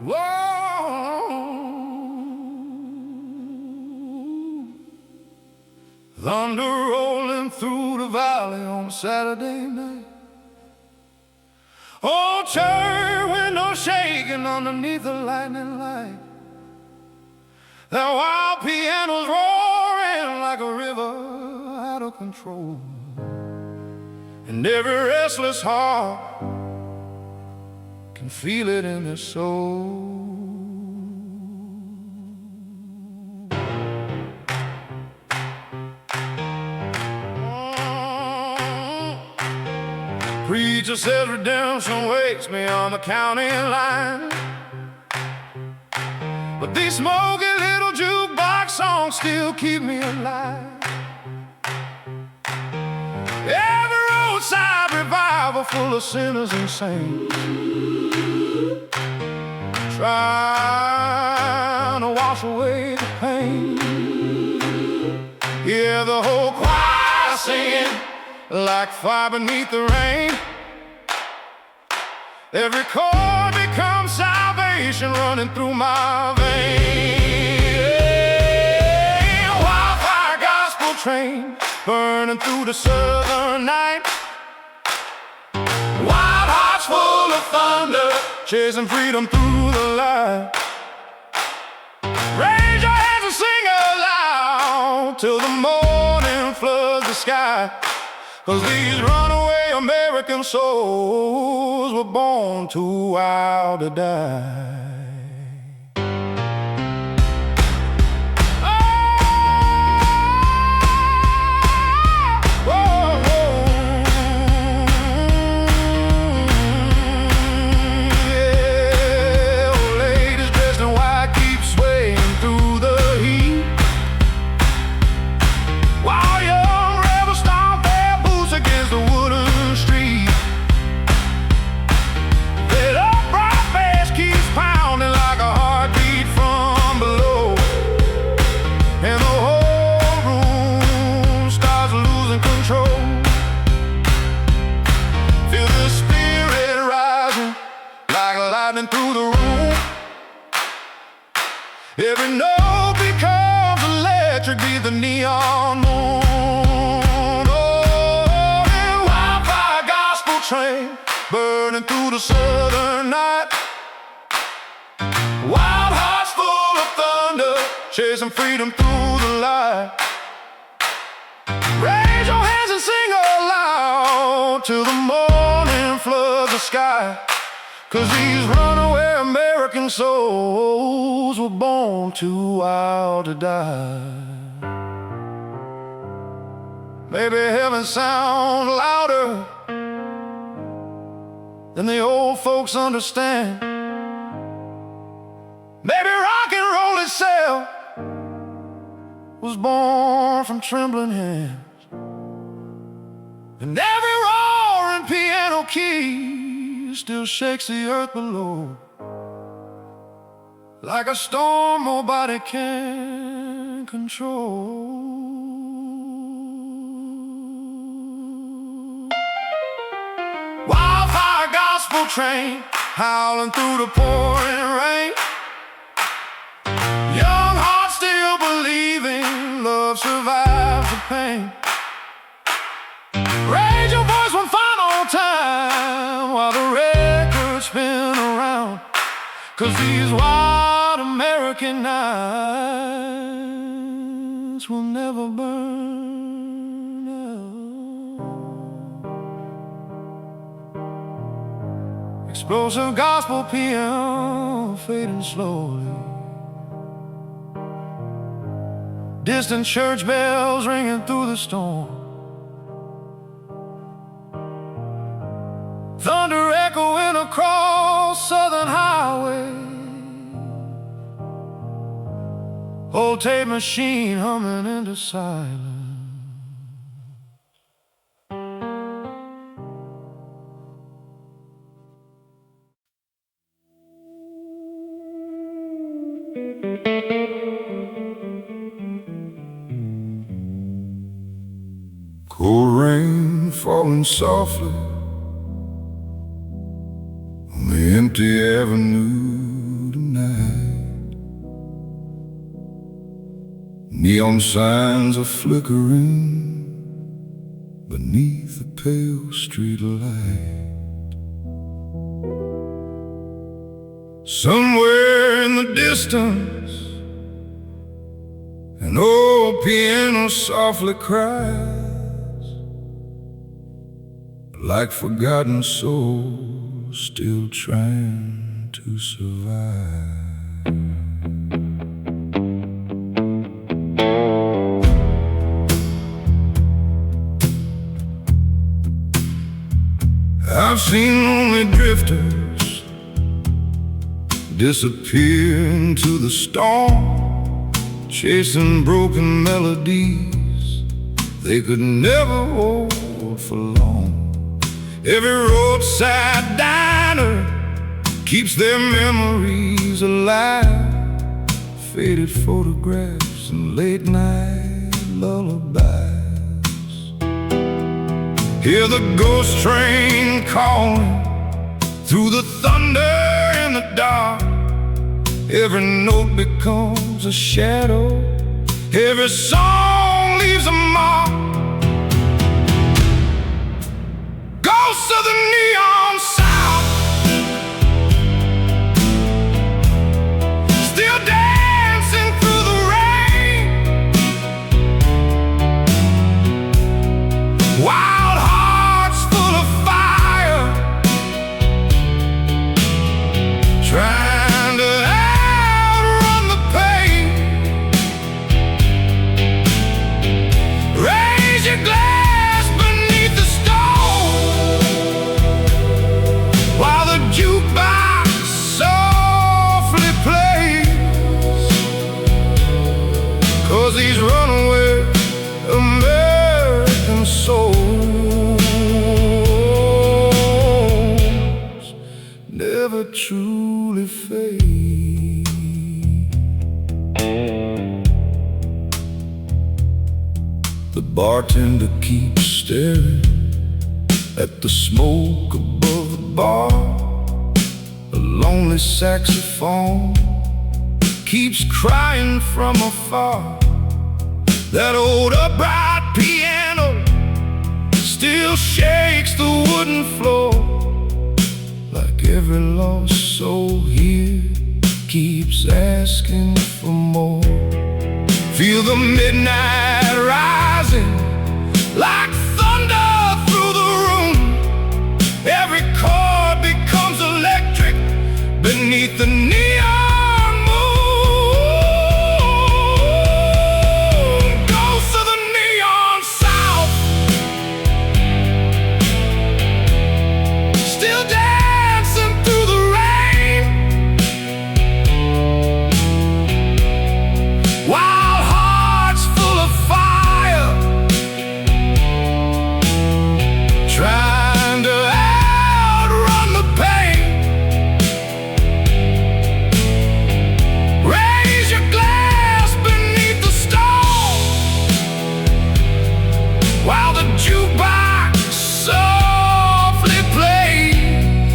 whoa. Thunder rolling through the the valley on Saturday night. Old church window shaking underneath the lightning light. That wild piano's roaring like a river out of control, and every restless heart can feel it in their soul. Preacher says redemption waits me on the county line, but these smoky little jukebox songs still keep me alive. Every roadside revival full of sinners and saints, trying to wash away the pain. Yeah, the whole choir singing like fire beneath the rain. Every chord becomes salvation running through my veins. Wildfire gospel train burning through the southern night. Wild hearts full of thunder, chasing freedom through the light. Raise your hands and sing aloud till the morning floods the sky. 'Cause these runaway American souls were born too wild to die. Through the room, every note becomes electric, be the neon moon. Oh, and wildfire gospel train burning through the southern night. Wild hearts full of thunder, chasing freedom through the light. Raise your hands and sing aloud till the morning floods the sky. 'Cause these runaway American souls were born too wild to die. Maybe heaven sounds louder than the old folks understand. Maybe rock and roll itself was born from trembling hands, and every roaring piano key still shakes the earth below like a storm nobody can control. Wildfire gospel train howling through the pouring rain. Young hearts still believing love survives the pain. Raise your voice one final time while the records spin around. 'Cause these wild American nights will never burn out. Explosive gospel PM fading slowly. Distant church bells ringing through the storm. Thunder echoing across Southern Highway. Old tape machine humming into silence. Cold rain falling softly on the empty avenue tonight. Neon signs are flickering beneath the pale street light. Somewhere in the distance, an old piano softly cries, like forgotten souls still trying to survive. I've seen lonely drifters disappear into the storm, chasing broken melodies they could never hold for long. Every roadside diner keeps their memories alive, faded photographs and late night lullabies. Hear the ghost train calling through the thunder in the dark. Every note becomes a shadow, every song leaves a mark. Ghosts of the neon south, still dancing through the rain. Wild hearts full of fire, trying to outrun the pain. Raise your glass beneath the stone, while the jukebox softly plays. 'Cause these runaway American souls never truly fade. The bartender keeps staring at the smoke above the bar. A lonely saxophone keeps crying from afar. That old upright piano still shakes the wooden floor, like every lost soul here keeps asking for more. Feel the midnight rising like thunder through the room. Every chord becomes electric beneath the neon moon. Ghosts of the neon south, still dancing through the rain. Wild hearts full of fire, trying to outrun the pain. Raise your glass beneath the stone, while the jukebox softly plays.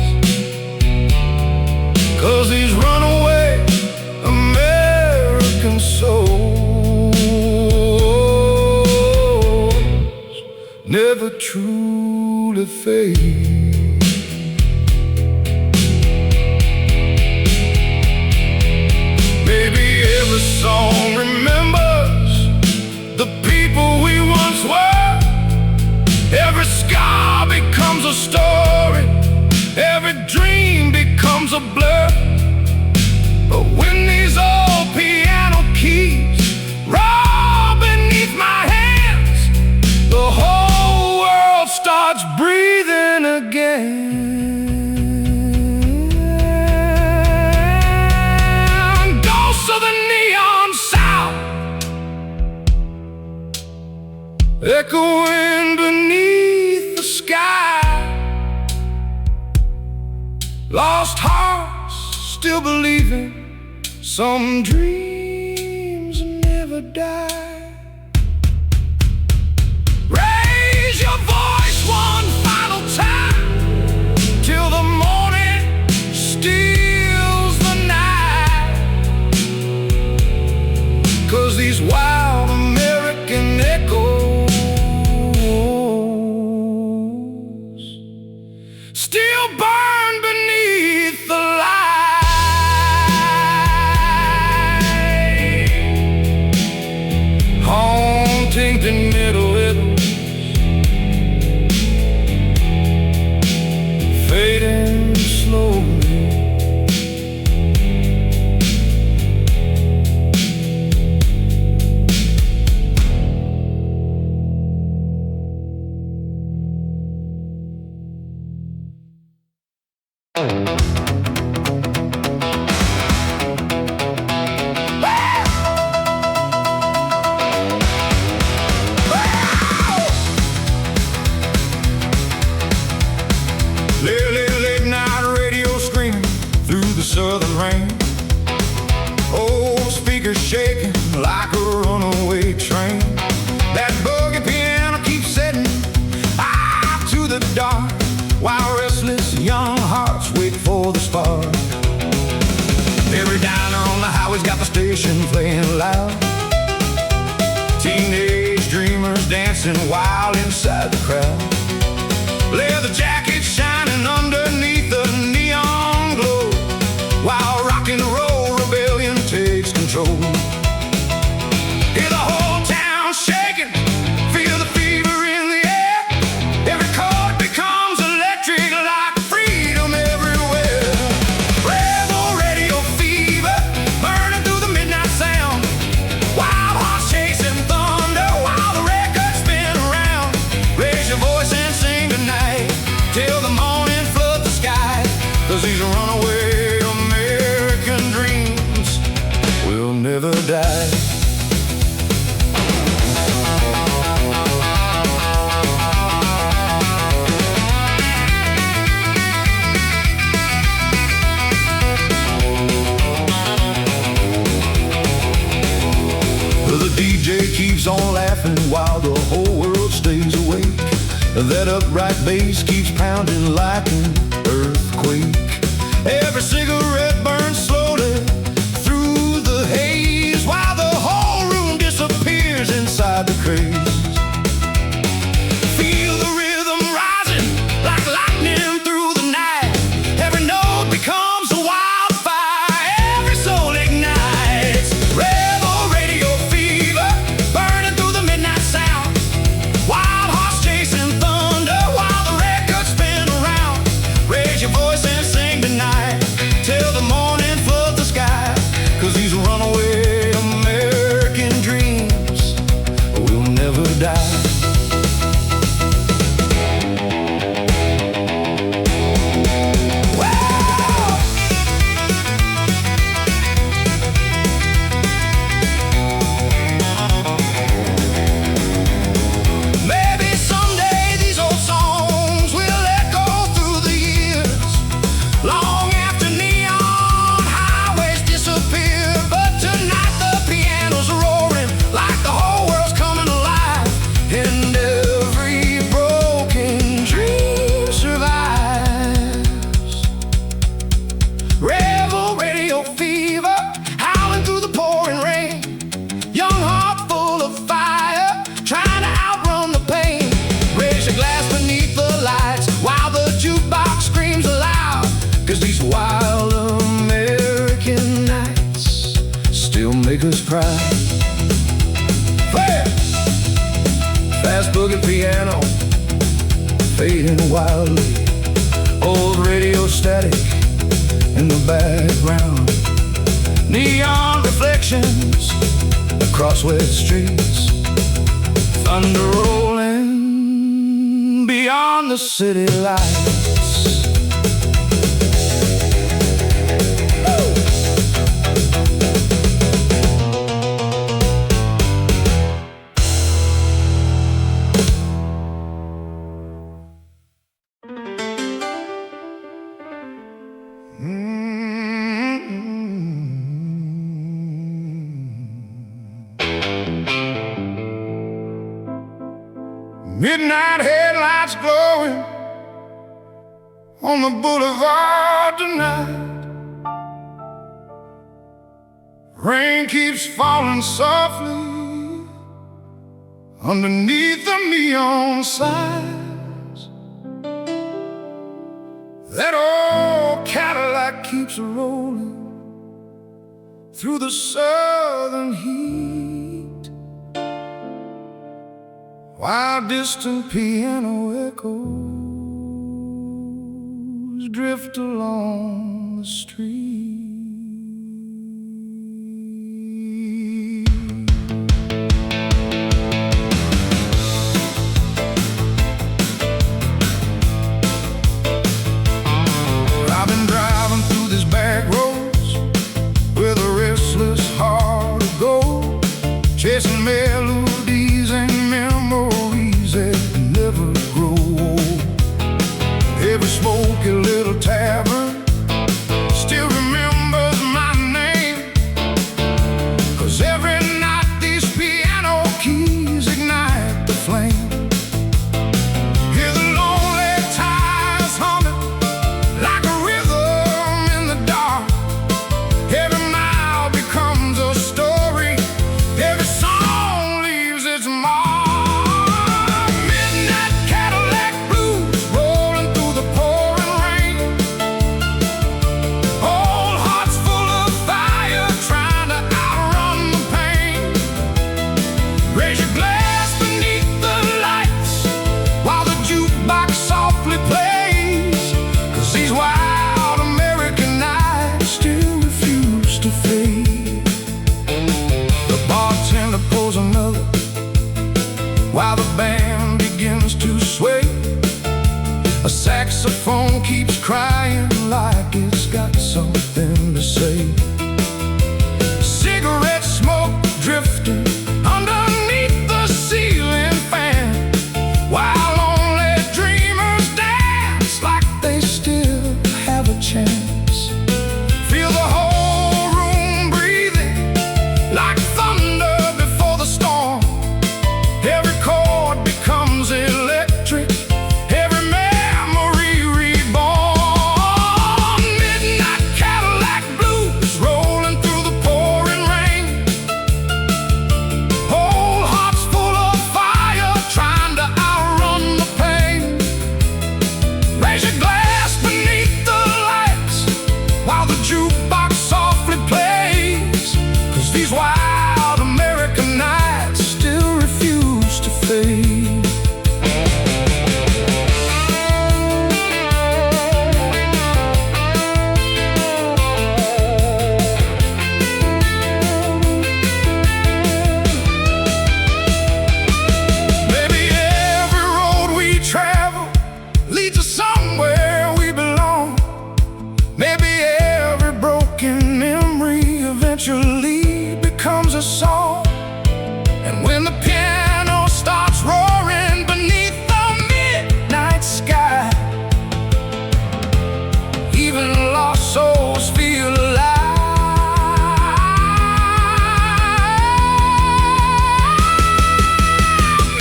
'Cause these runaway American souls never truly fade. Maybe every song remembers the people we once were. Every scar becomes a story, every dream becomes a blur. But when these old piano keys roll beneath my hands, the whole world starts breathing again. Ghosts of the neon south, echoing beneath the sky. Lost hearts still believing some dreams never die. Raise your voice one final time till the morning steals the night. 'Cause these wild American echoes still burn beneath the light, haunting the middle, fading slowly. Late night radio screaming through the southern rain. Old speakers shaking like a runaway train. That boogie piano keeps setting out to the dark, while restless young hearts wait for the spark. Every diner on the highway's got the station playing loud. Teenage dreamers dancing wild inside the crowd. Leather jackets shining underneath the neon glow, while rock and roll rebellion takes control. Hear the whole town shaking, feel the fever in the air. Every chord becomes electric like freedom everywhere. Rebel radio fever, burning through the midnight sound. Wild hearts chasing thunder while the records spin around. Raise your voice and sing tonight till the morning floods the sky, 'cause these runaway American dreams will never die. The DJ keeps on laughing while the whole world stays awake. That upright bass keeps pounding like an earthquake. Every cigarette burns slowly through the haze, while the whole room disappears inside the craze. Feel the rhythm rising like lightning through the night. Every note becomes a wildfire, every soul ignites. Rebel radio fever, burning through the midnight sound. Wild hearts chasing thunder while the records spin around. Raise your voice and sing tonight till the morning floods the sky, 'cause these runaway American dreams will never die. Maybe someday these old songs will echo through the years, long after neon highways disappear. But tonight the piano's roaring like the whole world's coming alive, and every broken dream survives. Rebel radio fever, howling through the pouring rain. Young heart full of fire, trying to outrun the pain. Raise your glass beneath the lights while the jukebox screams aloud, 'cause these wild American nights still make us cry. Fair! Fast boogie piano, fading wildly. Old radio static in the background. Neon reflections across wet streets. Thunder rolling beyond the city lights. Woo! Midnight headlights glowing on the boulevard tonight. Rain keeps falling softly underneath the neon signs. That old Cadillac keeps rolling through the southern heat, while distant piano echoes drift along the street. I've been driving through these back roads with a restless heart of gold, chasing melodies and memories that never grow old. Every smoky little tavern still remembers my name, 'cause every night these piano keys ignite the flame. Hear the lonely tires humming like a rhythm in the dark. Every mile becomes a story, every song leaves its mark. Midnight Cadillac blues rolling through the pouring rain. Old hearts full of fire trying to outrun the pain. Raise your glass beneath the lights while the jukebox softly plays, 'cause these wild American nights still refuse to fade. The bartender pulls another while the band begins to sway. A saxophone keeps crying like it's got something to say. Cigarette smoke drifting underneath the ceiling fan, while only dreamers dance like they still have a chance. Feel the whole room breathing like thunder before the storm. Every chord becomes electric, every memory reborn. Midnight Cadillac blues rolling through the pouring rain. Whole hearts full of fire trying to outrun the pain. Raise your glass beneath the lights while the jukebox softly plays, 'cause these wild American nights still refuse to fade. Maybe every road we travel leads us somewhere we belong. Maybe every broken memory eventually becomes a song. And when the piano starts roaring beneath the midnight sky, even lost souls feel alive.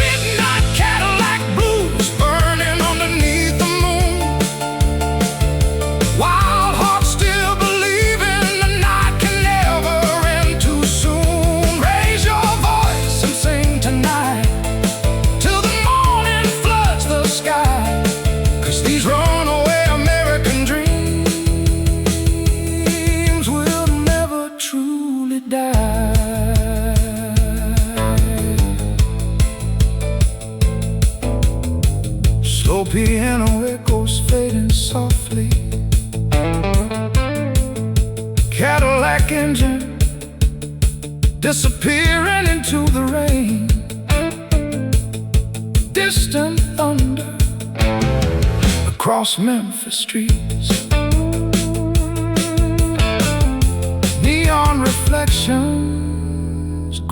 Midnight Cadillac blues burning underneath the moon. Wild hearts still believing the night can never end too soon. Raise your voice and sing tonight till the morning floods the sky, 'cause these runaway American dreams will never truly die. Slow piano echoes fading softly. Cadillac engine disappearing into the rain. Distant thunder across Memphis streets. Neon reflections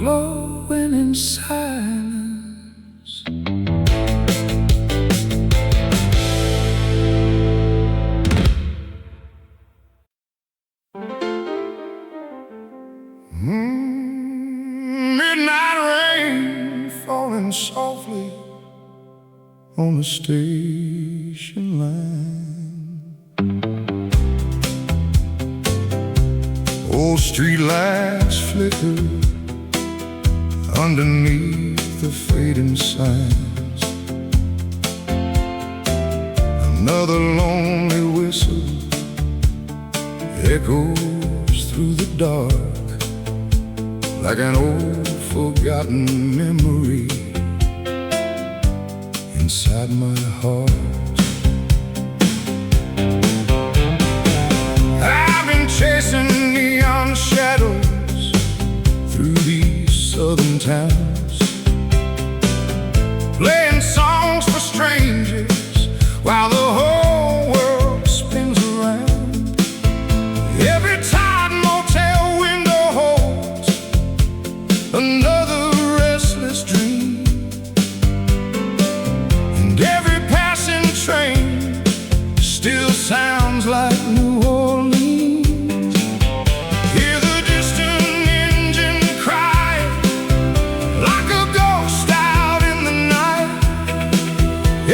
glowing in silence. Midnight rain falling softly on the station line. Old street lights flicker underneath the fading signs. Another lonely whistle echoes through the dark like an old forgotten memory inside my heart. I've been chasing neon shadows through these southern towns, playing songs for strangers while the whole world spins around. Every tight motel window holds another restless dream, and every passing train still sounds like New Orleans. Hear the distant engine cry like a ghost out in the night.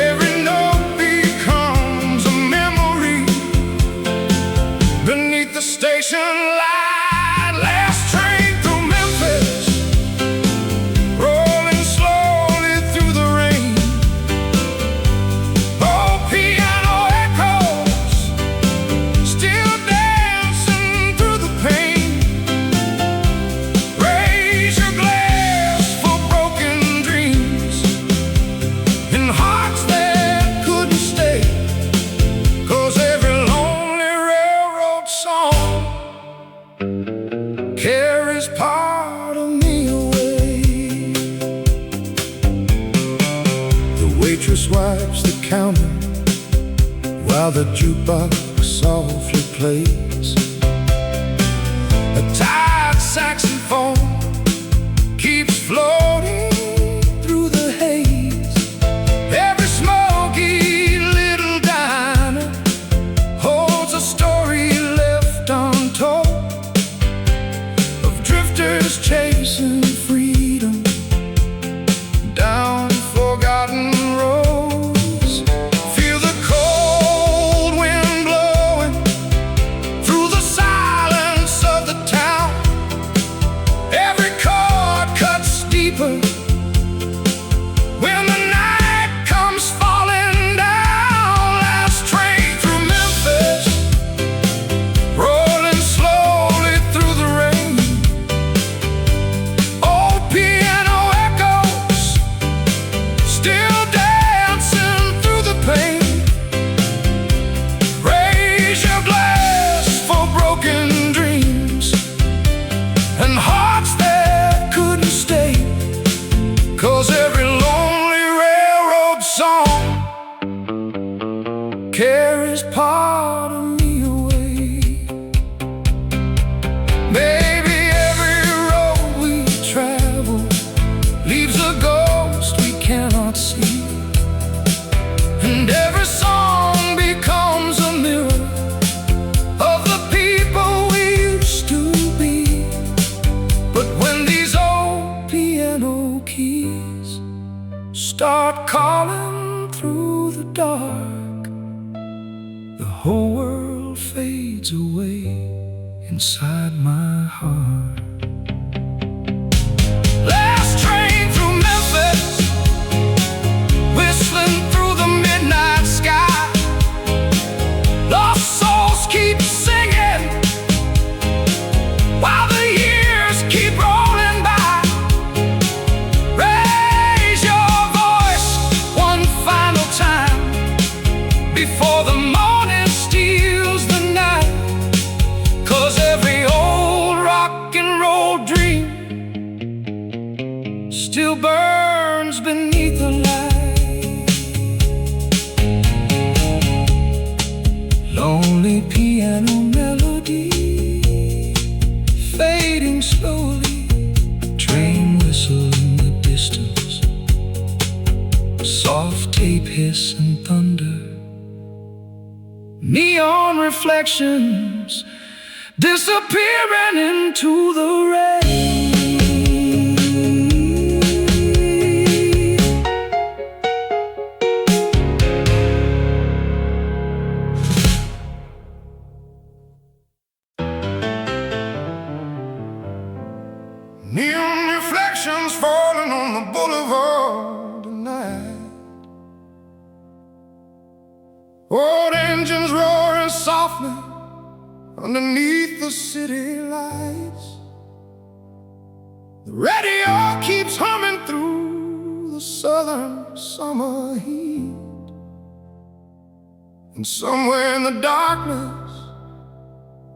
Every note becomes a memory beneath the station light. Last train through Memphis, rolling slowly through the rain. Oh, piano echoes still dancing through the pain. Raise your glass for broken dreams and hearts that couldn't stay, 'cause every lonely railroad song carries part of me away. The waitress wipes the counter while the jukebox softly plays. A tired saxophone keeps floating through the haze. Every smoky little diner holds a story left untold of drifters chasing freedom down forgotten roads. Feel the cold wind blowing through the silence of the town. Every chord cuts deeper when the night comes falling down. Last train through Memphis, rolling slowly through the rain. Old piano echoes still dancing through the pain. Raise your glass for broken dreams and hearts that couldn't stay, 'cause every lonely railroad song carries part of me away. Maybe every road we travel leaves a ghost we cannot see, and every song becomes a mirror of the people we used to be. But when these old piano keys start calling through the dark, the whole world fades away inside my heart. Last train through Memphis, whistling through the midnight sky. Lost souls keep singing while the years keep rolling by. Raise your voice one final time before the morning steals the night, 'cause every old rock and roll dream still burns beneath the light. Lonely piano melody fading slowly, train whistle in the distance, soft tape hiss and thunder, neon reflections disappearing into the rain. Neon reflections falling on the boulevard tonight. Old engines roaring softly underneath the city lights. The radio keeps humming through the southern summer heat, and somewhere in the darkness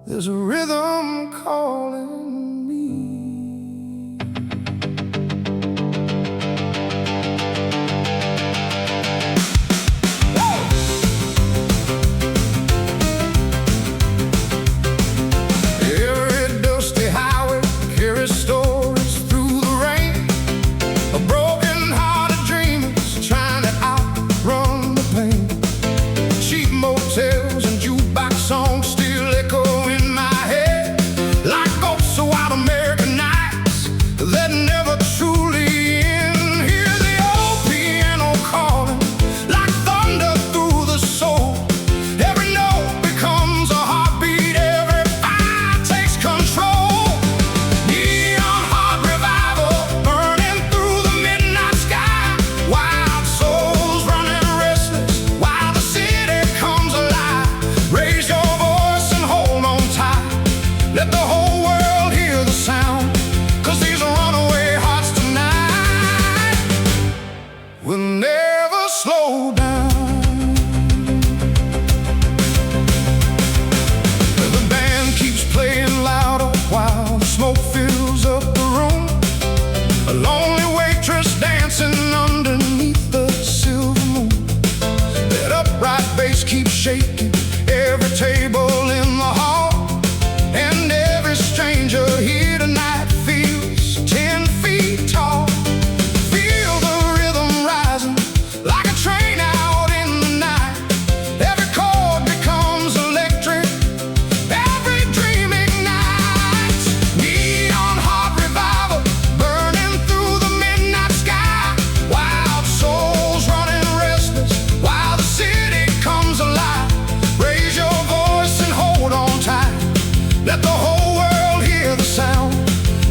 there's a rhythm calling me. Every dusty highway carries stories through the rain of broken-hearted dreamers trying to outrun the pain. Cheap motels and jukebox songs still echo in my head like ghosts of wild American nights that never truly end. Hear the old piano calling like thunder through the soul. Every note becomes a heartbeat, every fire takes control. Neon heart revival burning through the midnight sky. Wild souls running restless while the city comes alive. Raise your voice and hold on tight. Let the whole world hear the sound, 'cause these runaway hearts tonight will never slow down. The band keeps playing louder while the smoke fills up the room. A lonely waitress dancing underneath the silver moon. That upright bass keeps shaking every table in the hall, and every stranger here tonight feels 10 feet tall. Feel the rhythm rising like a train out in the night. Every chord becomes electric, every dream ignites. Neon heart revival burning through the midnight sky. Wild souls running restless while the city comes alive. Raise your voice and hold on tight. Let the whole world hear the sound,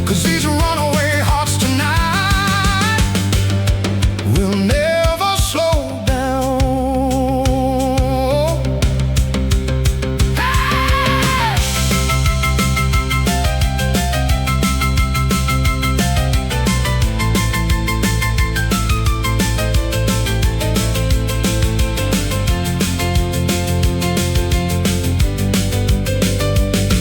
'cause these runaway hearts tonight will never slow down. Hey!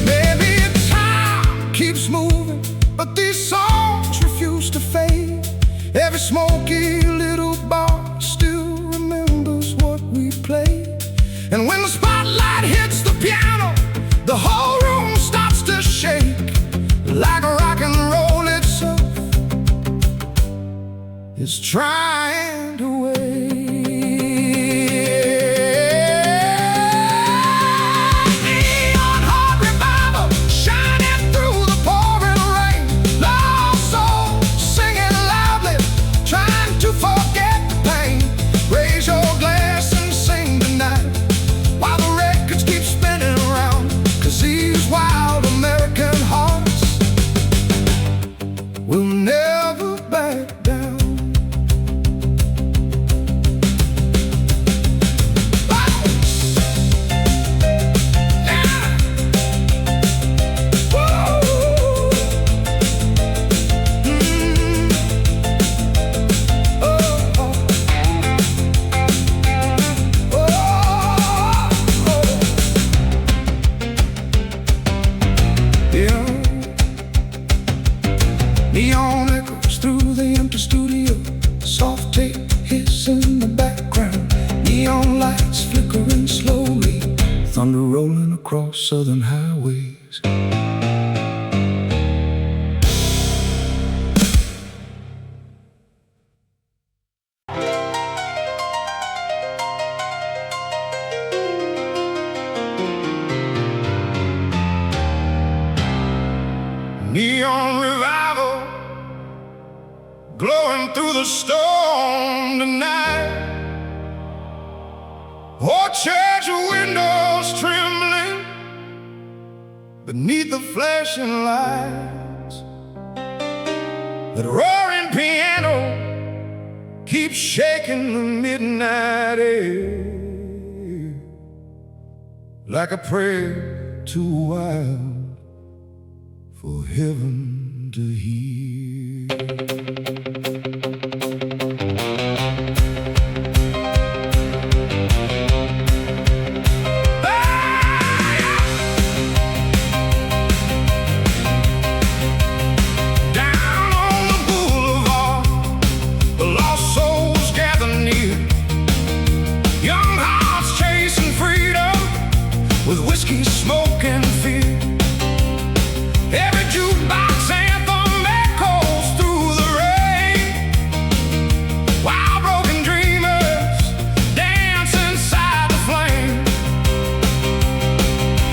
Maybe time keeps moving, but these songs refuse to fade. Every smoky little bar still remembers what we played. And when the spotlight hits the piano, the whole room starts to shake like rock and roll itself is trying to wait. Neon heart revival shining through the pouring rain. Lost souls singing loudly, trying to forget the pain. Raise your glass and sing tonight while the records keep spinning around, 'cause these wild American hearts will never back down. Neon echoes through the empty studio, soft tape hits in the background. Neon lights flickering slowly, thunder rolling across southern highways. Neon revival glowing through the storm tonight. Oh, church windows trembling beneath the flashing lights. That roaring piano keeps shaking the midnight air like a prayer too wild for heaven to hear. Down on the boulevard, the lost souls gather near. Young hearts chasing freedom with whiskey, smoke, and fear. Every jukebox anthem echoes through the rain, while broken dreamers dance inside the flame.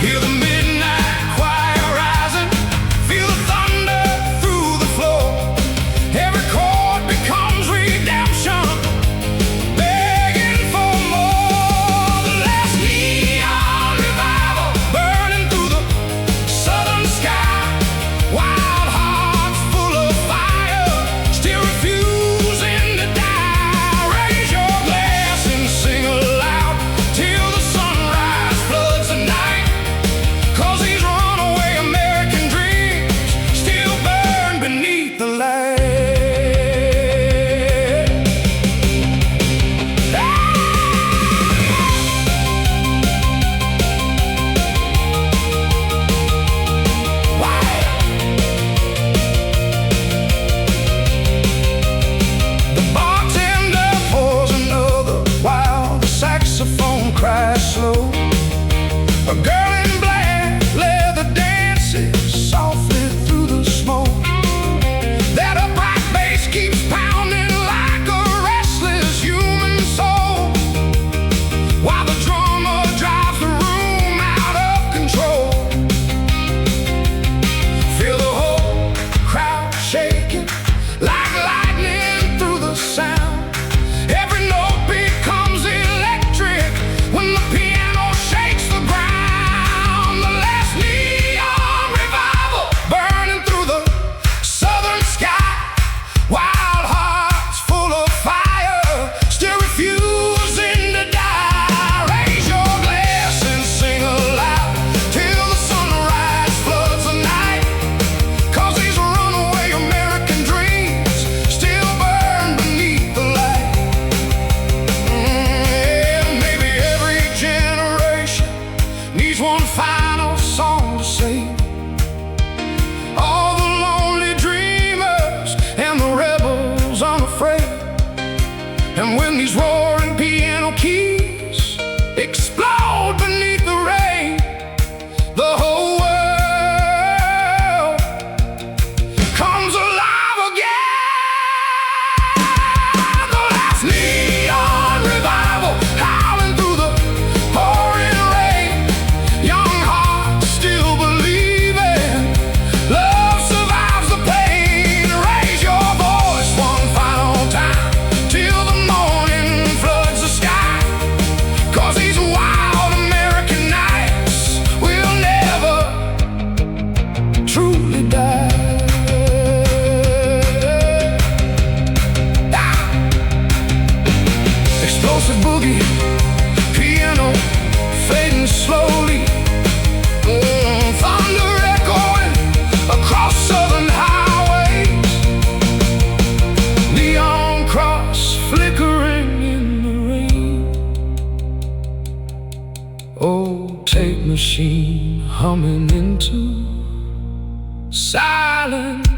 Hear the midnight choir rising, feel the thunder through the floor. Every chord becomes redemption, begging for more. The last neon revival burning through the southern sky. Wild hearts full of fire, still refusing to die. Raise your glass and sing aloud till the sunrise floods the night. 'Cause these runaway American dreams still burn beneath the light. The bartender pours another while the saxophone cries slow. A girl in black leather dances softly through the smoke. That upright bass keeps pounding like a restless human soul, while the drummer drives the room out of control. Feel the whole crowd shaking like lightning through the sound. Every note becomes electric when the piano shakes the ground. The last neon revival burning through the southern sky. Wild hearts full of fire, still refusing to die. Raise your glass and sing aloud till the sunrise floods the night. 'Cause these runaway American dreams still burn beneath the light. Yeah, maybe every generation needs one final song to sing. All the lonely dreamers and the rebels unafraid. And when these roaring piano keys explode beneath the rain, the whole world comes alive again. The last neon revival howling through the pouring rain. Young hearts still believing love survives the pain. Raise your voice one final time till the morning floods the sky. 'Cause these wild American nights will never truly die. Explosive boogie, piano fading slowly. Thunder echoing across southern highways. Neon cross flickering in the rain. Old tape machine humming into silence.